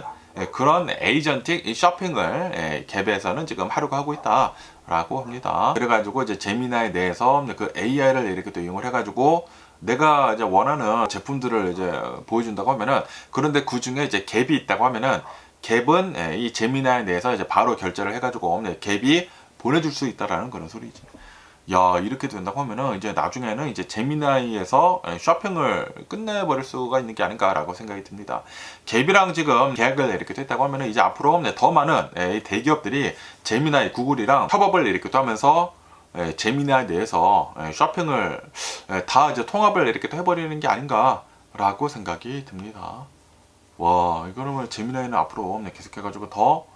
그런 에이전틱 쇼핑을 갭에서는 지금 하려고 하고 있다. 라고 합니다. 그래가지고 이제 제미나이 내에서 그 AI를 이렇게 또 이용을 해가지고 내가 이제 원하는 제품들을 이제 보여준다고 하면은 그런데 그 중에 이제 갭이 있다고 하면은 갭은 이 제미나이 내에서 이제 바로 결제를 해가지고 갭이 보내줄 수 있다라는 그런 소리지. 야, 이렇게 된다고 하면은 이제 나중에는 이제 제미나이에서 쇼핑을 끝내버릴 수가 있는 게 아닌가라고 생각이 듭니다. 갭이랑 지금 계약을 이렇게 됐다고 하면은 이제 앞으로 더 많은 대기업들이 제미나이, 구글이랑 협업을 이렇게 또 하면서 제미나이 내에서 쇼핑을 다 이제 통합을 이렇게 또 해버리는 게 아닌가라고 생각이 듭니다. 와, 이거는 제미나이는 앞으로 계속해가지고 더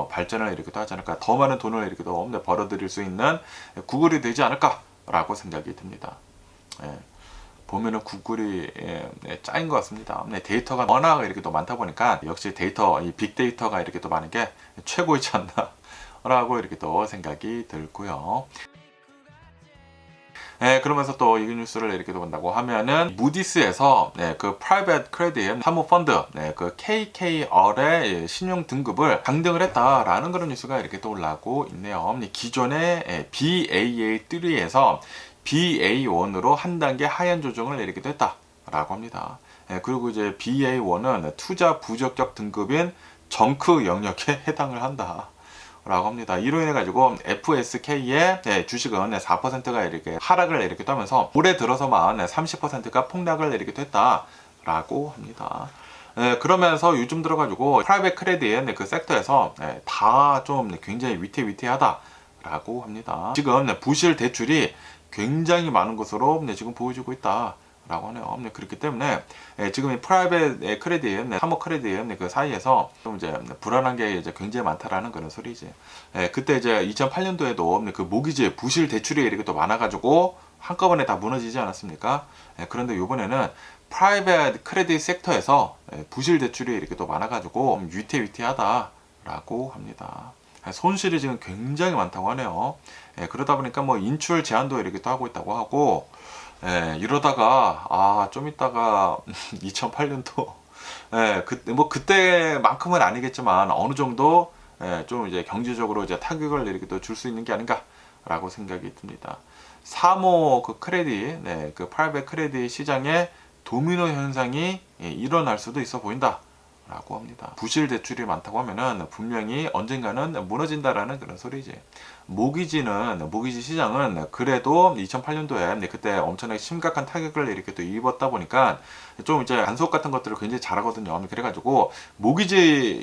발전을 이렇게 또 하지 않을까, 더 많은 돈을 이렇게 또 벌어들일 수 있는 구글이 되지 않을까라고 생각이 듭니다. 보면은 구글이 짱인 것 같습니다. 데이터가 워낙 이렇게 또 많다 보니까 역시 데이터, 이 빅데이터가 이렇게 또 많은 게 최고이지 않나라고 이렇게 또 생각이 들고요. 그러면서 또 이 뉴스를 이렇게 본다고 하면은 무디스에서 그 프라이빗 크레딧 사모펀드 그 KKR의 신용 등급을 강등을 했다라는 그런 뉴스가 이렇게 또 올라오고 있네요. 기존의 BAA3에서 BA1으로 한 단계 하향 조정을 이렇게 됐다라고 합니다. 그리고 이제 BA1은 투자 부적격 등급인 정크 영역에 해당을 한다. 라고 합니다. 이로 인해 가지고 FSK의 주식은 4%가 이렇게 하락을 이렇게 떠면서 올해 들어서만 30%가 폭락을 이렇게 됐다라고 합니다. 그러면서 요즘 들어가지고 프라이빗 크레딧 그 섹터에서 다 좀 굉장히 위태위태하다라고 합니다. 지금 부실 대출이 굉장히 많은 것으로 지금 보여지고 있다. 라고 하네요. 그렇기 때문에 지금 이 프라이빗 크레딧, 사모 크레딧 그 사이에서 좀 이제 불안한 게 이제 굉장히 많다라는 그런 소리지. 그때 이제 2008년도에도 그 모기지 부실 대출이 이렇게 또 많아가지고 한꺼번에 다 무너지지 않았습니까? 그런데 이번에는 프라이빗 크레딧 섹터에서 부실 대출이 이렇게 또 많아가지고 위태위태하다라고 합니다. 손실이 지금 굉장히 많다고 하네요. 그러다 보니까 뭐 인출 제한도 이렇게 또 하고 있다고 하고. 이러다가 좀 있다가 2008년도 그때만큼은 아니겠지만 어느 정도 좀 이제 경제적으로 이제 타격을 이렇게 또 줄 수 있는 게 아닌가라고 생각이 듭니다. 사모 그 크레딧, 그 프라이빗 크레딧 시장에 도미노 현상이 일어날 수도 있어 보인다. 라고 합니다. 부실 대출이 많다고 하면은 분명히 언젠가는 무너진다라는 그런 소리지. 모기지 시장은 그래도 2008년도에 그때 엄청나게 심각한 타격을 이렇게 또 입었다 보니까 좀 이제 단속 같은 것들을 굉장히 잘하거든요. 그래가지고 모기지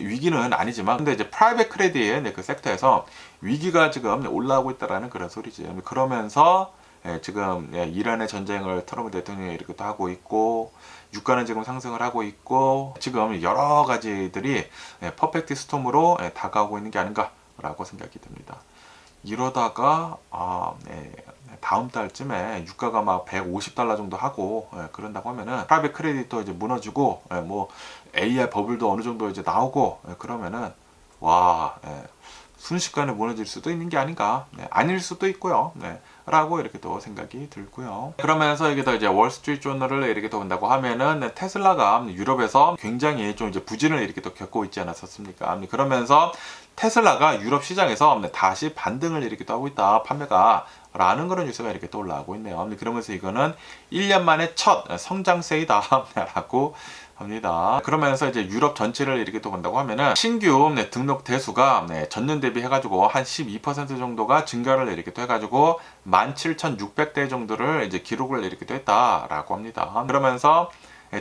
위기는 아니지만 근데 이제 프라이빗 크레딧 그 섹터에서 위기가 지금 올라오고 있다라는 그런 소리지. 그러면서 지금 이란의 전쟁을 트럼프 대통령이 이렇게 또 하고 있고 유가는 지금 상승을 하고 있고 지금 여러 가지들이 퍼펙트 스톰으로 다가오고 있는 게 아닌가라고 생각이 듭니다. 이러다가 다음 달쯤에 유가가 막 $150 정도 하고 그런다고 하면은 프라이빗 크레딧도 이제 무너지고 뭐 AI 버블도 어느 정도 이제 나오고 그러면은 와 순식간에 무너질 수도 있는 게 아닌가, 아닐 수도 있고요. 라고 이렇게 또 생각이 들고요. 그러면서 이게 더 이제 월스트리트 조널을 이렇게 또 본다고 하면은 테슬라가 유럽에서 굉장히 좀 이제 부진을 이렇게 또 겪고 있지 않았었습니까? 그러면서 테슬라가 유럽 시장에서 다시 반등을 이렇게 또 하고 있다, 판매가 라는 그런 뉴스가 이렇게 또 올라오고 있네요. 그러면서 이거는 1년 만에 첫 성장세이다 라고 합니다. 그러면서 이제 유럽 전체를 이렇게 또 본다고 하면은 신규 등록 대수가 전년 대비 해가지고 한 12% 정도가 증가를 이렇게 또 해가지고 17,600대 정도를 이제 기록을 이렇게 또 했다라고 합니다. 그러면서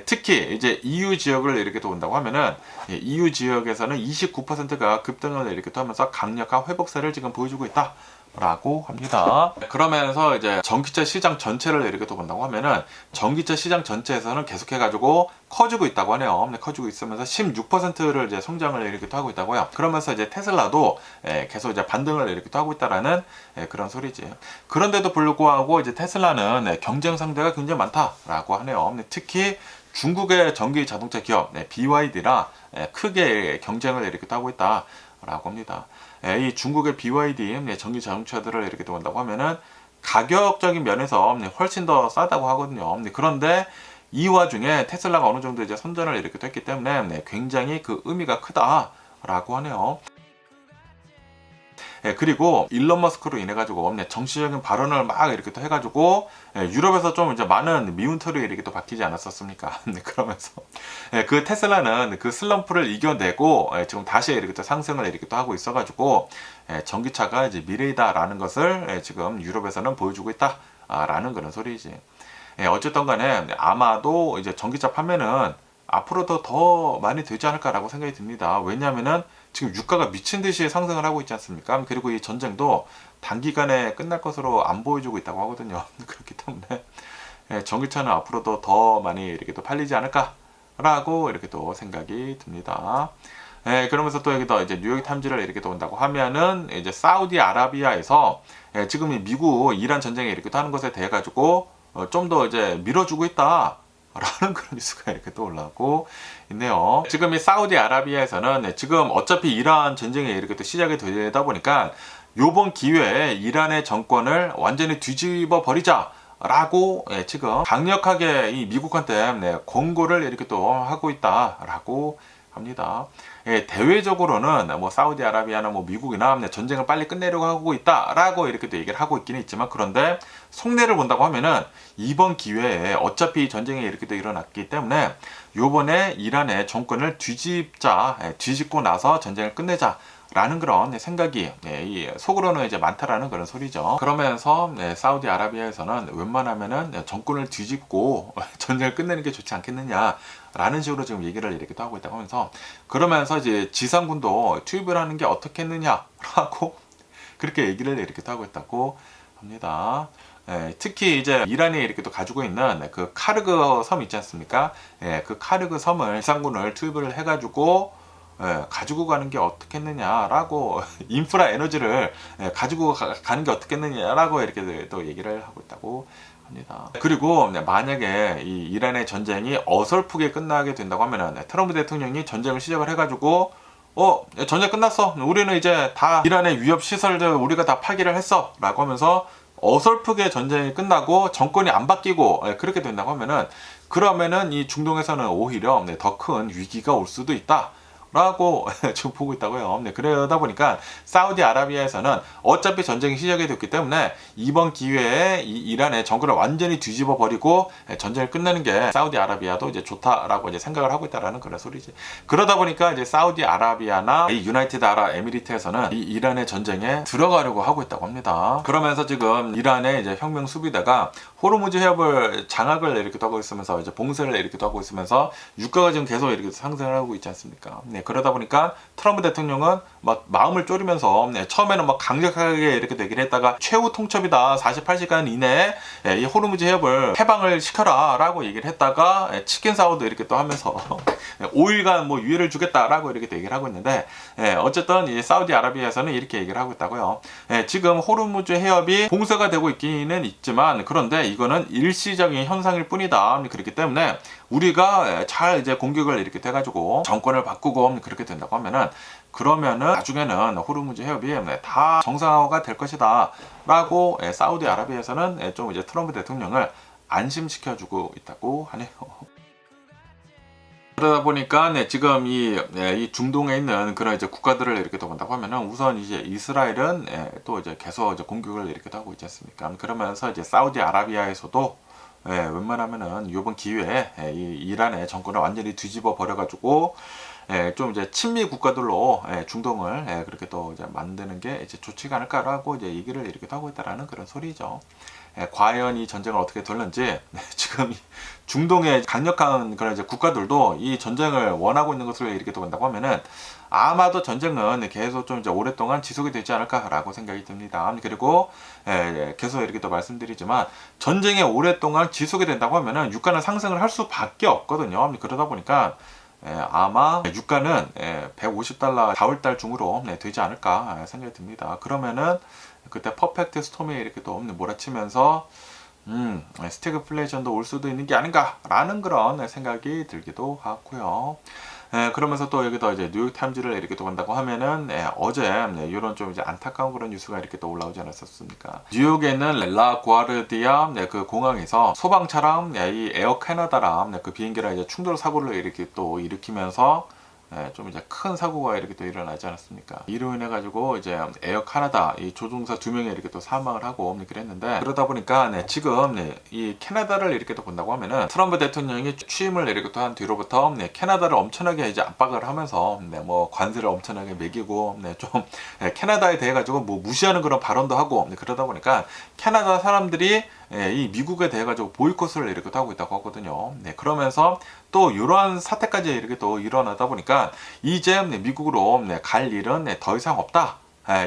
특히 이제 EU 지역을 이렇게 또 본다고 하면은 EU 지역에서는 29%가 급등을 이렇게 또 하면서 강력한 회복세를 지금 보여주고 있다. 라고 합니다. 그러면서 이제 전기차 시장 전체를 이렇게 또 본다고 하면은 전기차 시장 전체에서는 계속해가지고 커지고 있다고 하네요. 커지고 있으면서 16%를 이제 성장을 이렇게 또 하고 있다고요. 그러면서 이제 테슬라도 계속 이제 반등을 이렇게 또 하고 있다라는 그런 소리지. 그런데도 불구하고 이제 테슬라는 경쟁 상대가 굉장히 많다라고 하네요. 특히 중국의 전기 자동차 기업 BYD랑 크게 경쟁을 이렇게 또 하고 있다라고 합니다. 이 중국의 BYD 전기 자동차들을 이렇게 본다고 하면은 가격적인 면에서 훨씬 더 싸다고 하거든요. 그런데 이 와중에 테슬라가 어느 정도 이제 선전을 이렇게 했기 때문에 굉장히 그 의미가 크다라고 하네요. 그리고 일론 머스크로 인해 가지고 정치적인 발언을 막 이렇게 또 해가지고 유럽에서 좀 이제 많은 미운털이 이렇게 또 박히지 않았었습니까? 그러면서 그 테슬라는 그 슬럼프를 이겨내고 지금 다시 이렇게 또 상승을 이렇게 또 하고 있어가지고 전기차가 이제 미래이다라는 것을 지금 유럽에서는 보여주고 있다라는 그런 소리지. 어쨌든 간에 아마도 이제 전기차 판매는 앞으로도 더 많이 되지 않을까라고 생각이 듭니다. 왜냐하면은 지금 유가가 미친 듯이 상승을 하고 있지 않습니까? 그리고 이 전쟁도 단기간에 끝날 것으로 안 보여주고 있다고 하거든요. 그렇기 때문에 전기차는 앞으로도 더 많이 이렇게 또 팔리지 않을까라고 이렇게 또 생각이 듭니다. 그러면서 또 여기도 이제 뉴욕 타임즈를 이렇게 또 온다고 하면은 이제 사우디아라비아에서 지금 이 미국 이란 전쟁에 이렇게 또 하는 것에 대해 가지고 좀 더 이제 밀어주고 있다. 라는 그런 뉴스가 이렇게 또 올라오고 있네요. 지금 이 사우디아라비아에서는 지금 어차피 이란 전쟁이 이렇게 또 시작이 되다 보니까 요번 기회에 이란의 정권을 완전히 뒤집어 버리자. 라고 지금 강력하게 이 미국한테 권고를 이렇게 또 하고 있다라고 합니다. 대외적으로는 뭐 사우디아라비아나 뭐 미국이나 전쟁을 빨리 끝내려고 하고 있다라고 이렇게 또 얘기를 하고 있기는 있지만, 그런데 속내를 본다고 하면은 이번 기회에 어차피 전쟁이 이렇게 또 일어났기 때문에 요번에 이란의 정권을 뒤집고 나서 전쟁을 끝내자. 라는 그런 생각이 속으로는 이제 많다라는 그런 소리죠. 그러면서 사우디아라비아에서는 웬만하면은 정권을 뒤집고 전쟁을 끝내는 게 좋지 않겠느냐라는 식으로 지금 얘기를 이렇게 또 하고 있다고 하면서, 그러면서 이제 지상군도 투입을 하는 게 어떻겠느냐라고 그렇게 얘기를 이렇게 또 하고 있다고 합니다. 특히 이제 이란이 이렇게 또 가지고 있는 그 카르그 섬 있지 않습니까? 그 카르그 섬을 지상군을 투입을 해가지고 가지고 가는 게 어떻겠느냐라고 인프라 에너지를 가지고 가는 게 어떻겠느냐라고 이렇게 또 얘기를 하고 있다고 합니다. 그리고 만약에 이 이란의 전쟁이 어설프게 끝나게 된다고 하면은 트럼프 대통령이 전쟁을 시작을 해가지고 전쟁 끝났어, 우리는 이제 다 이란의 위협 시설들 우리가 다 파기를 했어 라고 하면서 어설프게 전쟁이 끝나고 정권이 안 바뀌고 그렇게 된다고 하면은, 그러면은 이 중동에서는 오히려 더 큰 위기가 올 수도 있다 라고 지금 보고 있다고요. 그러다 보니까 사우디아라비아에서는 어차피 전쟁이 시작이 됐기 때문에 이번 기회에 이란의 정권을 완전히 뒤집어 버리고 전쟁을 끝내는 게 사우디아라비아도 이제 좋다라고 이제 생각을 하고 있다라는 그런 소리지. 그러다 보니까 이제 사우디아라비아나 이 유나이티드 아랍에미리트에서는 이 이란의 전쟁에 들어가려고 하고 있다고 합니다. 그러면서 지금 이란의 이제 혁명 수비대가 호르무즈 해협을 장악을 이렇게 하고 있으면서 이제 봉쇄를 이렇게 하고 있으면서 유가가 지금 계속 이렇게 상승을 하고 있지 않습니까? 그러다 보니까 트럼프 대통령은 막 마음을 졸이면서 처음에는 막 강력하게 이렇게 되긴 했다가 최후 통첩이다, 48시간 이내에 이 호르무즈 해협을 해방을 시켜라 라고 얘기를 했다가 치킨 사워도 이렇게 또 하면서 5일간 뭐 유예를 주겠다라고 이렇게 얘기를 하고 있는데, 어쨌든 이 사우디아라비아에서는 이렇게 얘기를 하고 있다고요. 지금 호르무즈 해협이 봉쇄가 되고 있기는 있지만, 그런데 이거는 일시적인 현상일 뿐이다. 그렇기 때문에 우리가 잘 이제 공격을 이렇게 돼가지고 정권을 바꾸고 그렇게 된다고 하면은, 그러면은 나중에는 호르무즈 해협이 다 정상화가 될 것이다 라고 사우디아라비아에서는 좀 이제 트럼프 대통령을 안심시켜주고 있다고 하네요. 그러다 보니까 지금 이 중동에 있는 그런 이제 국가들을 이렇게 또 본다고 하면은, 우선 이제 이스라엘은 또 이제 계속 이제 공격을 이렇게 하고 있지 않습니까? 그러면서 이제 사우디아라비아에서도 웬만하면은 이번 기회에 이 이란의 정권을 완전히 뒤집어 버려가지고 좀 이제 친미 국가들로 중동을 그렇게 또 이제 만드는 게 이제 좋지가 않을까라고 이제 얘기를 이렇게 하고 있다라는 그런 소리죠. 과연 이 전쟁을 어떻게 돌는지, 지금 중동의 강력한 그런 이제 국가들도 이 전쟁을 원하고 있는 것으로 이렇게 본다고 하면은 아마도 전쟁은 계속 좀 이제 오랫동안 지속이 되지 않을까라고 생각이 듭니다. 그리고 계속 이렇게 또 말씀드리지만, 전쟁이 오랫동안 지속이 된다고 하면은 유가는 상승을 할 수밖에 없거든요. 그러다 보니까 아마 유가는 150달러 4월달 중으로 되지 않을까 생각이 듭니다. 그러면은 그때 퍼펙트 스톰이 이렇게 또 몰아치면서 스태그플레이션도 올 수도 있는 게 아닌가라는 그런 생각이 들기도 하고요. 그러면서 또 여기다 이제 뉴욕 타임즈를 이렇게 또 간다고 하면은 어제 이런 좀 이제 안타까운 그런 뉴스가 이렇게 또 올라오지 않았었습니까? 뉴욕에 있는 라구아르디아 그 공항에서 소방차랑 이 에어 캐나다랑 그 비행기랑 이제 충돌 사고를 이렇게 또 일으키면서 좀 이제 큰 사고가 이렇게 또 일어나지 않았습니까? 이로 인해 가지고 이제 에어 카나다 이 조종사 2명이 이렇게 또 사망을 하고 그랬는데, 그러다 보니까 지금 이 캐나다를 이렇게 또 본다고 하면은 트럼프 대통령이 취임을 이렇게 또 한 뒤로부터 캐나다를 엄청나게 이제 압박을 하면서 뭐 관세를 엄청나게 매기고 좀 캐나다에 대해 가지고 뭐 무시하는 그런 발언도 하고 그러다 보니까 캐나다 사람들이 이 미국에 대해 가지고 보이콧을 이렇게 하고 있다고 하거든요. 그러면서 또 이러한 사태까지 이렇게 또 일어나다 보니까 이제 미국으로 갈 일은 더 이상 없다.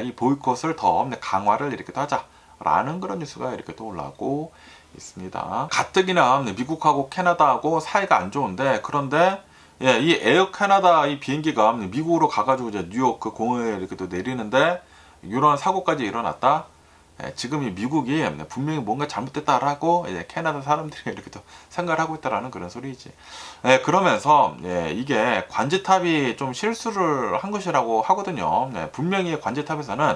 이 보이콧을 더 강화를 이렇게 하자라는 그런 뉴스가 이렇게 또 올라오고 있습니다. 가뜩이나 미국하고 캐나다하고 사이가 안 좋은데, 그런데 이 에어 캐나다 이 비행기가 미국으로 가가지고 이제 뉴욕 그 공항에 이렇게 또 내리는데 이런 사고까지 일어났다. 지금 이 미국이 분명히 뭔가 잘못됐다라고 이제 캐나다 사람들이 이렇게 또 생각을 하고 있다라는 그런 소리지. 그러면서 이게 관제탑이 좀 실수를 한 것이라고 하거든요. 분명히 관제탑에서는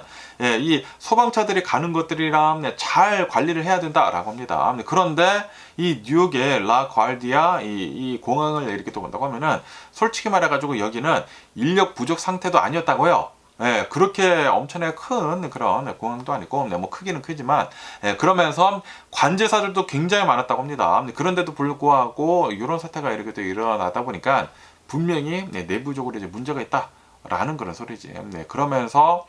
이 소방차들이 가는 것들이랑 잘 관리를 해야 된다라고 합니다. 그런데 이 뉴욕의 라과디아 이 공항을 이렇게 또 본다고 하면은 솔직히 말해가지고 여기는 인력 부족 상태도 아니었다고요. 그렇게 엄청나게 큰 그런 공항도 아니고, 뭐 크기는 크지만, 그러면서 관제사들도 굉장히 많았다고 합니다. 그런데도 불구하고 이런 사태가 이렇게 또 일어나다 보니까 분명히 내부적으로 이제 문제가 있다라는 그런 소리지. 그러면서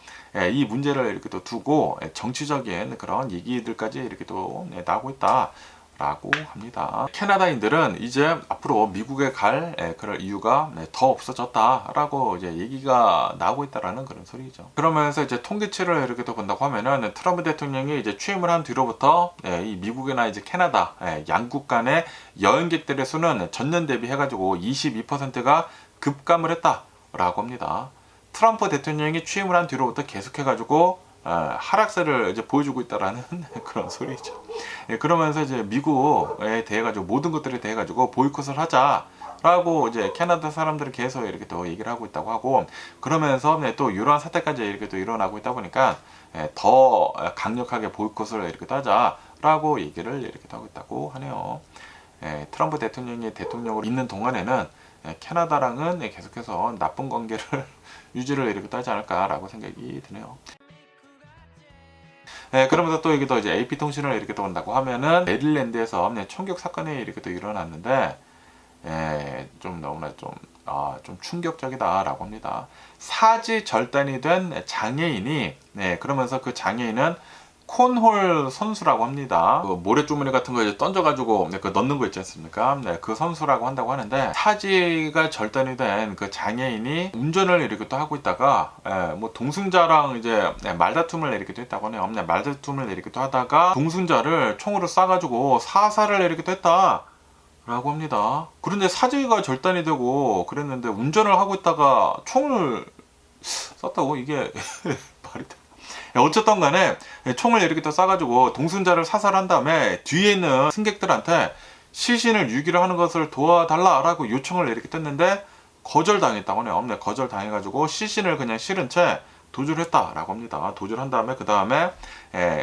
이 문제를 이렇게 또 두고 정치적인 그런 얘기들까지 이렇게 또 나오고 있다. 라고 합니다. 캐나다인들은 이제 앞으로 미국에 갈 그럴 이유가 더 없어졌다라고 이제 얘기가 나오고 있다라는 그런 소리죠. 그러면서 이제 통계치를 이렇게 또 본다고 하면은 트럼프 대통령이 이제 취임을 한 뒤로부터 이 미국이나 이제 캐나다 양국 간의 여행객들의 수는 전년 대비해가지고 22%가 급감을 했다라고 합니다. 트럼프 대통령이 취임을 한 뒤로부터 계속해가지고 하락세를 이제 보여주고 있다라는 그런 소리죠. 그러면서 이제 미국에 대해 가지고 모든 것들에 대해 가지고 보이콧을 하자라고 이제 캐나다 사람들은 계속 이렇게 또 얘기를 하고 있다고 하고, 그러면서 또 이러한 사태까지 이렇게 또 일어나고 있다 보니까 더 강력하게 보이콧을 이렇게 하자라고 얘기를 이렇게 하고 있다고 하네요. 트럼프 대통령이 대통령으로 있는 동안에는 캐나다랑은 계속해서 나쁜 관계를 유지를 이렇게 하지 않을까라고 생각이 드네요. 그러면서 또 이게 또 이제 AP통신을 이렇게 또 본다고 하면은 메릴랜드에서 총격 사건이 이렇게 또 일어났는데, 좀 너무나 좀 충격적이다라고 합니다. 사지 절단이 된 장애인이, 그러면서 그 장애인은 콘홀 선수라고 합니다. 그 모래주머니 같은 거 이제 던져가지고 그 넣는 거 있지 않습니까? 그 선수라고 한다고 하는데, 사지가 절단이 된 그 장애인이 운전을 이렇게 또 하고 있다가 뭐 동승자랑 이제 말다툼을 이렇게 또 했다고 하네요. 말다툼을 이렇게 또 하다가 동승자를 총으로 쏴가지고 사살을 이렇게 또 했다. 라고 합니다. 그런데 사지가 절단이 되고 그랬는데 운전을 하고 있다가 총을 쐈다고? 이게 말이 돼? 어쨌든 간에 총을 이렇게 또 쏴가지고 동승자를 사살한 다음에 뒤에 있는 승객들한테 시신을 유기를 하는 것을 도와달라라고 요청을 이렇게 떴는데 거절당했다고 하네요. 거절당해가지고 시신을 그냥 실은 채 도주를 했다라고 합니다. 도주를 한 다음에 그 다음에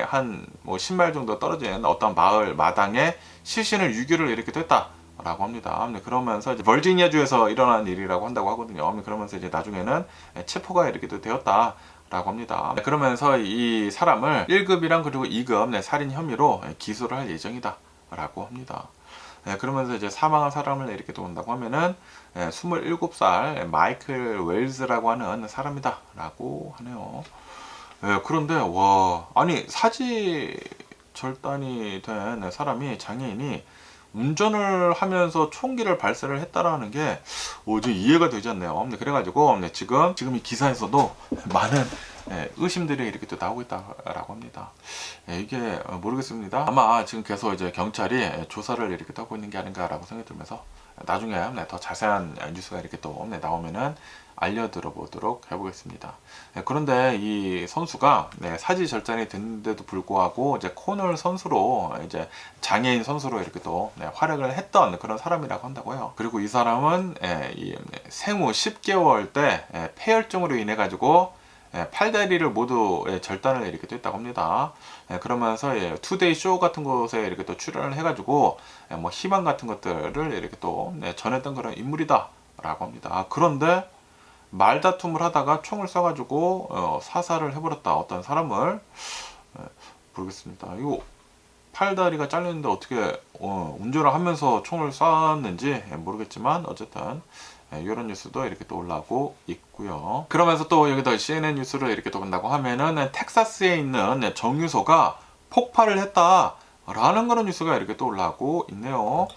한 뭐 10마일 정도 떨어진 어떤 마을 마당에 시신을 유기를 이렇게 했다라고 합니다. 그러면서 이제 버지니아주에서 일어난 일이라고 한다고 하거든요. 그러면서 이제 나중에는 체포가 이렇게 또 되었다. 라고 합니다. 그러면서 이 사람을 1급이랑 그리고 2급 살인 혐의로 기소를 할 예정이다 라고 합니다. 그러면서 이제 사망한 사람을 이렇게 또 본다고 하면은 27살 마이클 웰즈라고 하는 사람이다 라고 하네요. 그런데 와, 아니 사지 절단이 된 사람이, 장애인이 운전을 하면서 총기를 발사를 했다라는 게 좀 이해가 되지 않네요. 그래가지고 지금 이 기사에서도 많은 의심들이 이렇게 또 나오고 있다라고 합니다. 이게 모르겠습니다. 아마 지금 계속 이제 경찰이 조사를 이렇게 하고 있는 게 아닌가라고 생각이 들면서 나중에 더 자세한 뉴스가 이렇게 또 나오면은 알려드려 보도록 해보겠습니다. 그런데 이 선수가 사지 절단이 됐는데도 불구하고 이제 코널 선수로, 이제 장애인 선수로 이렇게 또 활약을 했던 그런 사람이라고 한다고요. 그리고 이 사람은 이 생후 10개월 때 폐혈증으로 인해 가지고 팔다리를 모두 절단을 이렇게 또 했다고 합니다. 그러면서 투데이 쇼 같은 곳에 이렇게 또 출연을 해가지고 뭐 희망 같은 것들을 이렇게 또 전했던 그런 인물이다 라고 합니다. 그런데 말다툼을 하다가 총을 쏴가지고 사살을 해버렸다. 어떤 사람을. 모르겠습니다. 이거 팔다리가 잘렸는데 어떻게 운전을 하면서 총을 쐈는지 모르겠지만 어쨌든 이런 뉴스도 이렇게 또 올라오고 있고요. 그러면서 또 여기다 CNN 뉴스를 이렇게 또 본다고 하면은 텍사스에 있는 정유소가 폭발을 했다. 라는 그런 뉴스가 이렇게 또 올라오고 있네요.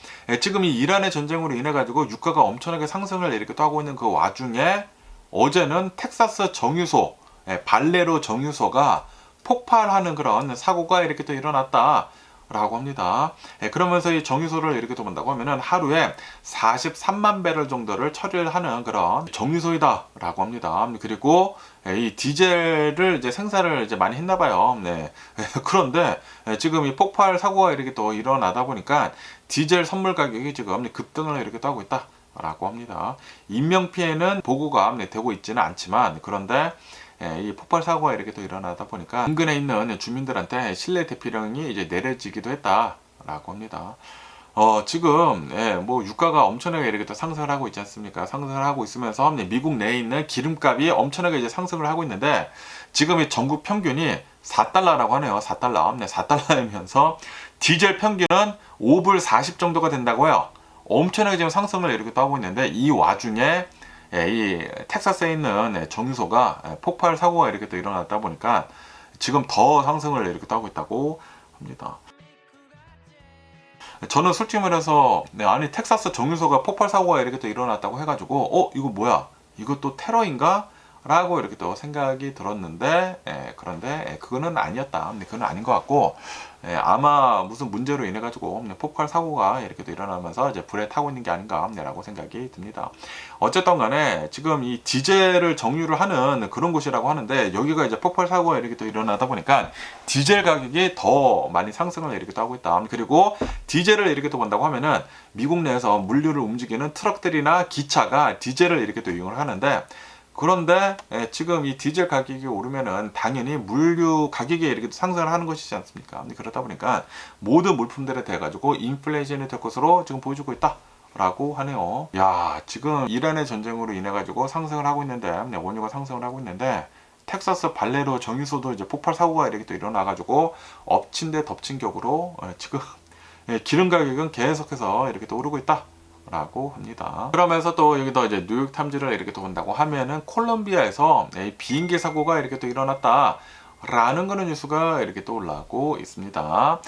지금 이 이란의 전쟁으로 인해 가지고 유가가 엄청나게 상승을 이렇게 또 하고 있는 그 와중에 어제는 텍사스 정유소, 발레로 정유소가 폭발하는 그런 사고가 이렇게 또 일어났다. 라고 합니다. 그러면서 이 정유소를 이렇게 또 본다고 하면은 하루에 43만 배럴 정도를 처리를 하는 그런 정유소이다 라고 합니다. 그리고 이 디젤을 이제 생산을 이제 많이 했나 봐요. 네. 그런데 지금 이 폭발 사고가 이렇게 또 일어나다 보니까 디젤 선물 가격이 지금 급등을 이렇게 또 하고 있다 라고 합니다. 인명피해는 보고가 되고 있지는 않지만 그런데 이 폭발 사고가 이렇게 또 일어나다 보니까 인근에 있는 주민들한테 실내 대피령이 이제 내려지기도 했다라고 합니다. 지금 뭐 유가가 엄청나게 이렇게 또 상승을 하고 있지 않습니까? 상승을 하고 있으면서 미국 내에 있는 기름값이 엄청나게 이제 상승을 하고 있는데 지금 이 전국 평균이 4달러라고 하네요. 4달러. 4달러이면서 디젤 평균은 5불 40 정도가 된다고요. 엄청나게 지금 상승을 이렇게 또 하고 있는데 이 와중에 이 텍사스에 있는 정유소가 폭발 사고가 이렇게 또 일어났다 보니까 지금 더 상승을 이렇게 또 하고 있다고 합니다. 저는 솔직히 말해서 아니 텍사스 정유소가 폭발 사고가 이렇게 또 일어났다고 해가지고 이거 뭐야? 이것도 테러인가? 라고 이렇게 또 생각이 들었는데 그런데 그거는 아니었다. 그건 아닌 것 같고 아마 무슨 문제로 인해 가지고 폭발 사고가 이렇게 또 일어나면서 이제 불에 타고 있는 게 아닌가라고 생각이 듭니다. 어쨌든 간에 지금 이 디젤을 정유를 하는 그런 곳이라고 하는데 여기가 이제 폭발 사고가 이렇게 또 일어나다 보니까 디젤 가격이 더 많이 상승을 이렇게 또 하고 있다. 그리고 디젤을 이렇게 또 본다고 하면은 미국 내에서 물류를 움직이는 트럭들이나 기차가 디젤을 이렇게 또 이용을 하는데 그런데 지금 이 디젤 가격이 오르면은 당연히 물류 가격이 이렇게 상승을 하는 것이지 않습니까? 그러다 보니까 모든 물품들에 대해 가지고 인플레이션이 될 것으로 지금 보여주고 있다. 라고 하네요. 야, 지금 이란의 전쟁으로 인해 가지고 상승을 하고 있는데 원유가 상승을 하고 있는데 텍사스 발레로 정유소도 이제 폭발 사고가 이렇게 또 일어나 가지고 엎친 데 덮친 격으로 지금 기름 가격은 계속해서 이렇게 또 오르고 있다. 라고 합니다. 그러면서 또 여기도 이제 뉴욕 탐지를 이렇게 또 본다고 하면은 콜롬비아에서 비행기 사고가 이렇게 또 일어났다. 라는 그런 뉴스가 이렇게 또 올라오고 있습니다.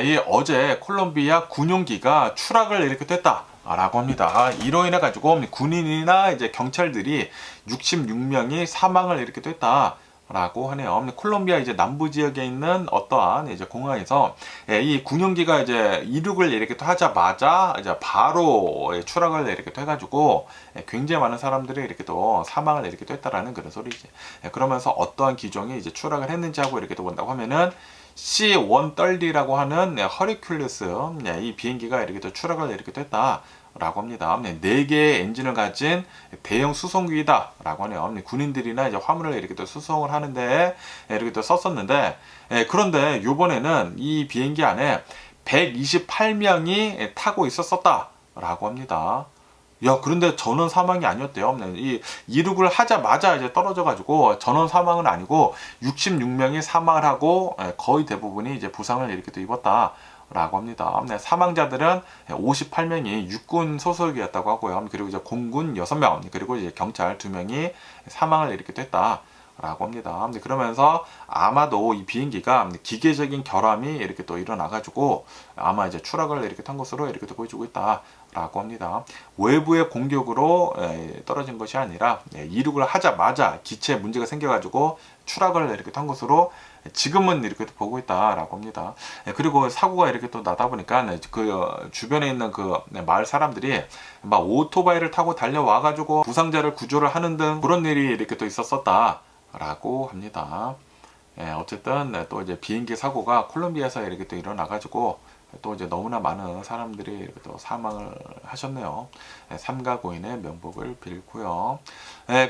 이 어제 콜롬비아 군용기가 추락을 이렇게 됐다. 라고 합니다. 이로 인해 가지고 군인이나 이제 경찰들이 66명이 사망을 이렇게 됐다. 라고 하네요. 콜롬비아 이제 남부 지역에 있는 어떠한 이제 공항에서 이 군용기가 이제 이륙을 이렇게 또 하자마자 이제 바로 추락을 이렇게 또 해가지고 굉장히 많은 사람들이 이렇게 또 사망을 이렇게 또 했다라는 그런 소리지. 그러면서 어떠한 기종이 이제 추락을 했는지 하고 이렇게 또 본다고 하면은 C-130라고 하는 허리큘리스 이 비행기가 이렇게 또 추락을 이렇게 또 했다. 라고 합니다. 4개의 엔진을 가진 대형 수송기이다 라고 하네요. 군인들이나 이제 화물을 이렇게 또 수송을 하는데 이렇게 또 썼었는데 그런데 이번에는 이 비행기 안에 128명이 타고 있었었다 라고 합니다. 야, 그런데 전원 사망이 아니었대요. 이 이륙을 하자마자 이제 떨어져 가지고 전원 사망은 아니고 66명이 사망을 하고 거의 대부분이 이제 부상을 이렇게 또 입었다. 라고 합니다. 사망자들은 58명이 육군 소속이었다고 하고요. 그리고 이제 공군 6명, 그리고 이제 경찰 2명이 사망을 이렇게 됐다. 라고 합니다. 그러면서 아마도 이 비행기가 기계적인 결함이 이렇게 또 일어나가지고 아마 이제 추락을 이렇게 탄 것으로 이렇게 또 보여주고 있다. 라고 합니다. 외부의 공격으로 떨어진 것이 아니라 이륙을 하자마자 기체에 문제가 생겨가지고 추락을 이렇게 탄 것으로 지금은 이렇게 보고 있다라고 합니다. 그리고 사고가 이렇게 또 나다 보니까 그 주변에 있는 그 마을 사람들이 막 오토바이를 타고 달려와가지고 부상자를 구조를 하는 등 그런 일이 이렇게 또 있었었다라고 합니다. 어쨌든 또 이제 비행기 사고가 콜롬비아에서 이렇게 또 일어나가지고 또 이제 너무나 많은 사람들이 이렇게 또 사망을 하셨네요. 삼가 고인의 명복을 빌고요.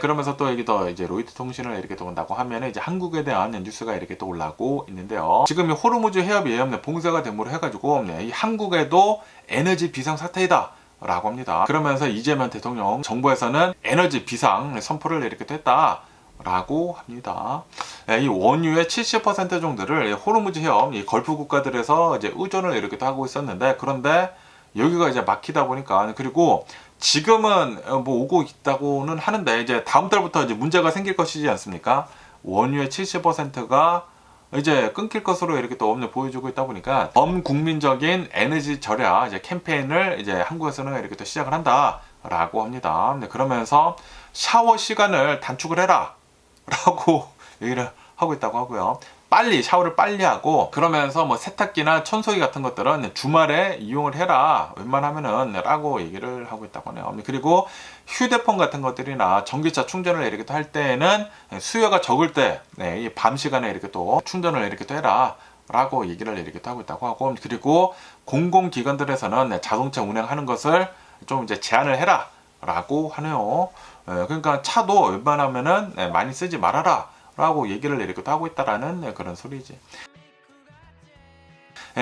그러면서 또 여기도 이제 로이터 통신을 이렇게 또 본다고 하면 이제 한국에 대한 뉴스가 이렇게 또 올라오고 있는데요. 지금 이 호르무즈 해협이 봉쇄가 됨으로 해가지고 이 한국에도 에너지 비상 사태이다. 라고 합니다. 그러면서 이재명 대통령 정부에서는 에너지 비상 선포를 이렇게 했다 라고 합니다. 이 원유의 70% 정도를 호르무즈 해협, 이 걸프 국가들에서 이제 의존을 이렇게 하고 있었는데, 그런데 여기가 이제 막히다 보니까, 그리고 지금은 뭐 오고 있다고는 하는데, 이제 다음 달부터 이제 문제가 생길 것이지 않습니까? 원유의 70%가 이제 끊길 것으로 이렇게 또 보여주고 있다 보니까 범국민적인 에너지 절약 이제 캠페인을 이제 한국에서는 이렇게 또 시작을 한다라고 합니다. 그러면서 샤워 시간을 단축을 해라 라고 얘기를 하고 있다고 하고요. 빨리 샤워를 빨리 하고, 그러면서 뭐 세탁기나 청소기 같은 것들은 주말에 이용을 해라 웬만하면은 라고 얘기를 하고 있다고 하네요. 그리고 휴대폰 같은 것들이나 전기차 충전을 이렇게 할 때에는 수요가 적을 때, 이 밤 시간에 이렇게 또 충전을 이렇게 또 해라 라고 얘기를 이렇게 또 하고 있다고 하고, 그리고 공공기관들에서는 자동차 운행하는 것을 좀 이제 제한을 해라 라고 하네요. 그러니까 차도 웬만하면은 많이 쓰지 말아라 라고 얘기를 이렇게 또 하고 있다라는 그런 소리지.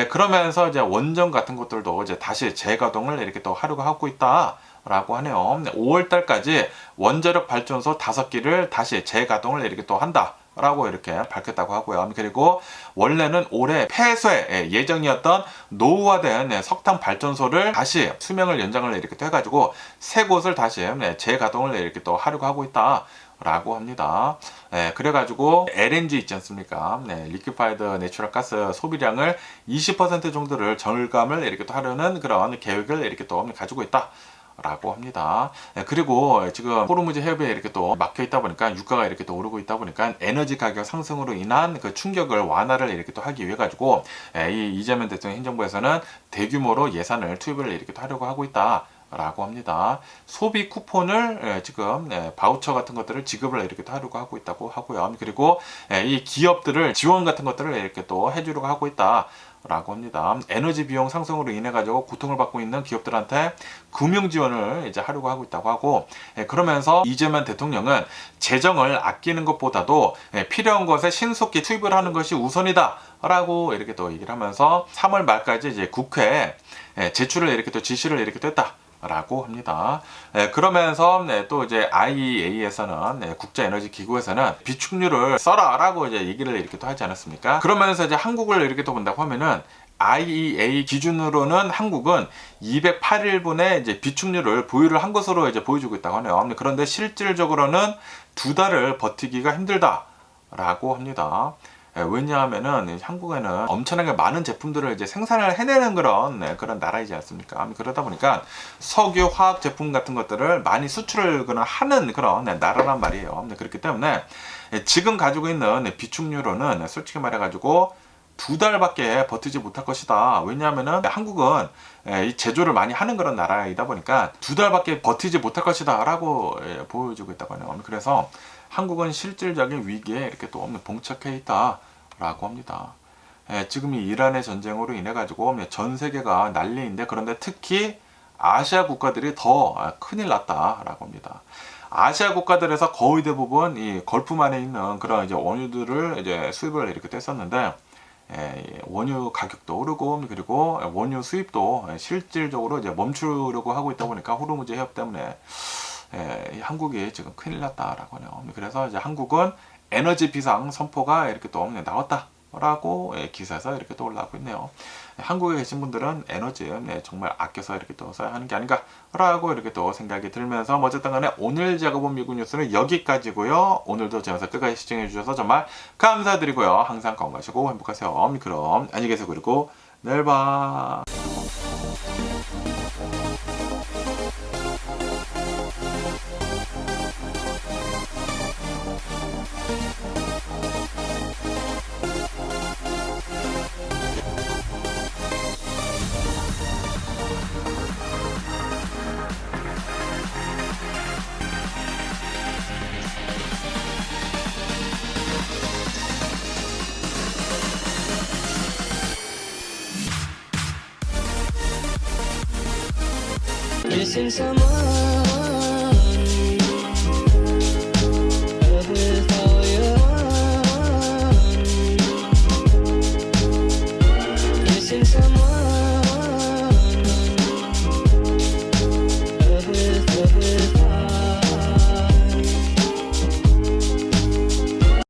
그러면서 이제 원전 같은 것들도 이제 다시 재가동을 이렇게 또 하려고 하고 있다라고 하네요. 5월 달까지 원자력 발전소 5기를 다시 재가동을 이렇게 또 한다라고 이렇게 밝혔다고 하고요. 그리고 원래는 올해 폐쇄 예정이었던 노후화된 석탄 발전소를 다시 수명을 연장을 이렇게 또 해가지고 3곳을 다시 재가동을 이렇게 또 하려고 하고 있다 라고 합니다. 그래가지고 LNG 있지 않습니까? 리퀴파이드 내추럴 가스 소비량을 20% 정도를 절감을 이렇게 또 하려는 그런 계획을 이렇게 또 가지고 있다 라고 합니다. 그리고 지금 호르무즈 해협에 이렇게 또 막혀 있다 보니까 유가가 이렇게 또 오르고 있다 보니까 에너지 가격 상승으로 인한 그 충격을 완화를 이렇게 또 하기 위해 가지고 이 이재명 대통령 행정부에서는 대규모로 예산을 투입을 이렇게 또 하려고 하고 있다 라고 합니다. 소비 쿠폰을 지금 바우처 같은 것들을 지급을 이렇게 또 하려고 하고 있다고 하고요. 그리고 이 기업들을 지원 같은 것들을 이렇게 또 해주려고 하고 있다 라고 합니다. 에너지 비용 상승으로 인해 가지고 고통을 받고 있는 기업들한테 금융 지원을 이제 하려고 하고 있다고 하고, 그러면서 이재명 대통령은 재정을 아끼는 것보다도 필요한 것에 신속히 투입을 하는 것이 우선이다 라고 이렇게 또 얘기를 하면서 3월 말까지 이제 국회에 제출을 이렇게 또 지시를 이렇게 또 했다 라고 합니다. 그러면서 또 이제 IEA에서는 국제에너지기구에서는 비축률을 써라 라고 이제 얘기를 이렇게 또 하지 않았습니까? 그러면서 이제 한국을 이렇게 또 본다고 하면은 IEA 기준으로는 한국은 208일분의 이제 비축률을 보유를 한 것으로 이제 보여주고 있다고 하네요. 그런데 실질적으로는 2달을 버티기가 힘들다 라고 합니다. 왜냐하면은 한국에는 엄청나게 많은 제품들을 이제 생산을 해내는 그런 나라이지 않습니까? 그러다 보니까 석유, 화학 제품 같은 것들을 많이 수출을 하는 그런 나라란 말이에요. 그렇기 때문에 지금 가지고 있는 비축률로는 솔직히 말해가지고 2달밖에 버티지 못할 것이다. 왜냐하면은 한국은 이 제조를 많이 하는 그런 나라이다 보니까 2달밖에 버티지 못할 것이다 라고 보여주고 있다고 하네요. 그래서 한국은 실질적인 위기에 이렇게 또 봉착해 있다 라고 합니다. 지금 이 이란의 전쟁으로 인해 가지고 전 세계가 난리인데, 그런데 특히 아시아 국가들이 더 큰일 났다 라고 합니다. 아시아 국가들에서 거의 대부분 이 걸프만에 있는 그런 이제 원유들을 이제 수입을 이렇게 뗐었는데, 원유 가격도 오르고, 그리고 원유 수입도 실질적으로 이제 멈추려고 하고 있다 보니까 호르무즈 해협 때문에 한국이 지금 큰일 났다라고 하네요. 그래서 이제 한국은 에너지 비상 선포가 이렇게 또 나왔다라고 기사에서 이렇게 또 올라오고 있네요. 한국에 계신 분들은 에너지 정말 아껴서 이렇게 또 써야 하는 게 아닌가라고 이렇게 또 생각이 들면서, 어쨌든 간에 오늘 제가 본 미국 뉴스는 여기까지고요. 오늘도 제 영상 끝까지 시청해 주셔서 정말 감사드리고요. 항상 건강하시고 행복하세요. 그럼 안녕히 계세요. 그리고 내일 봐. Missing someone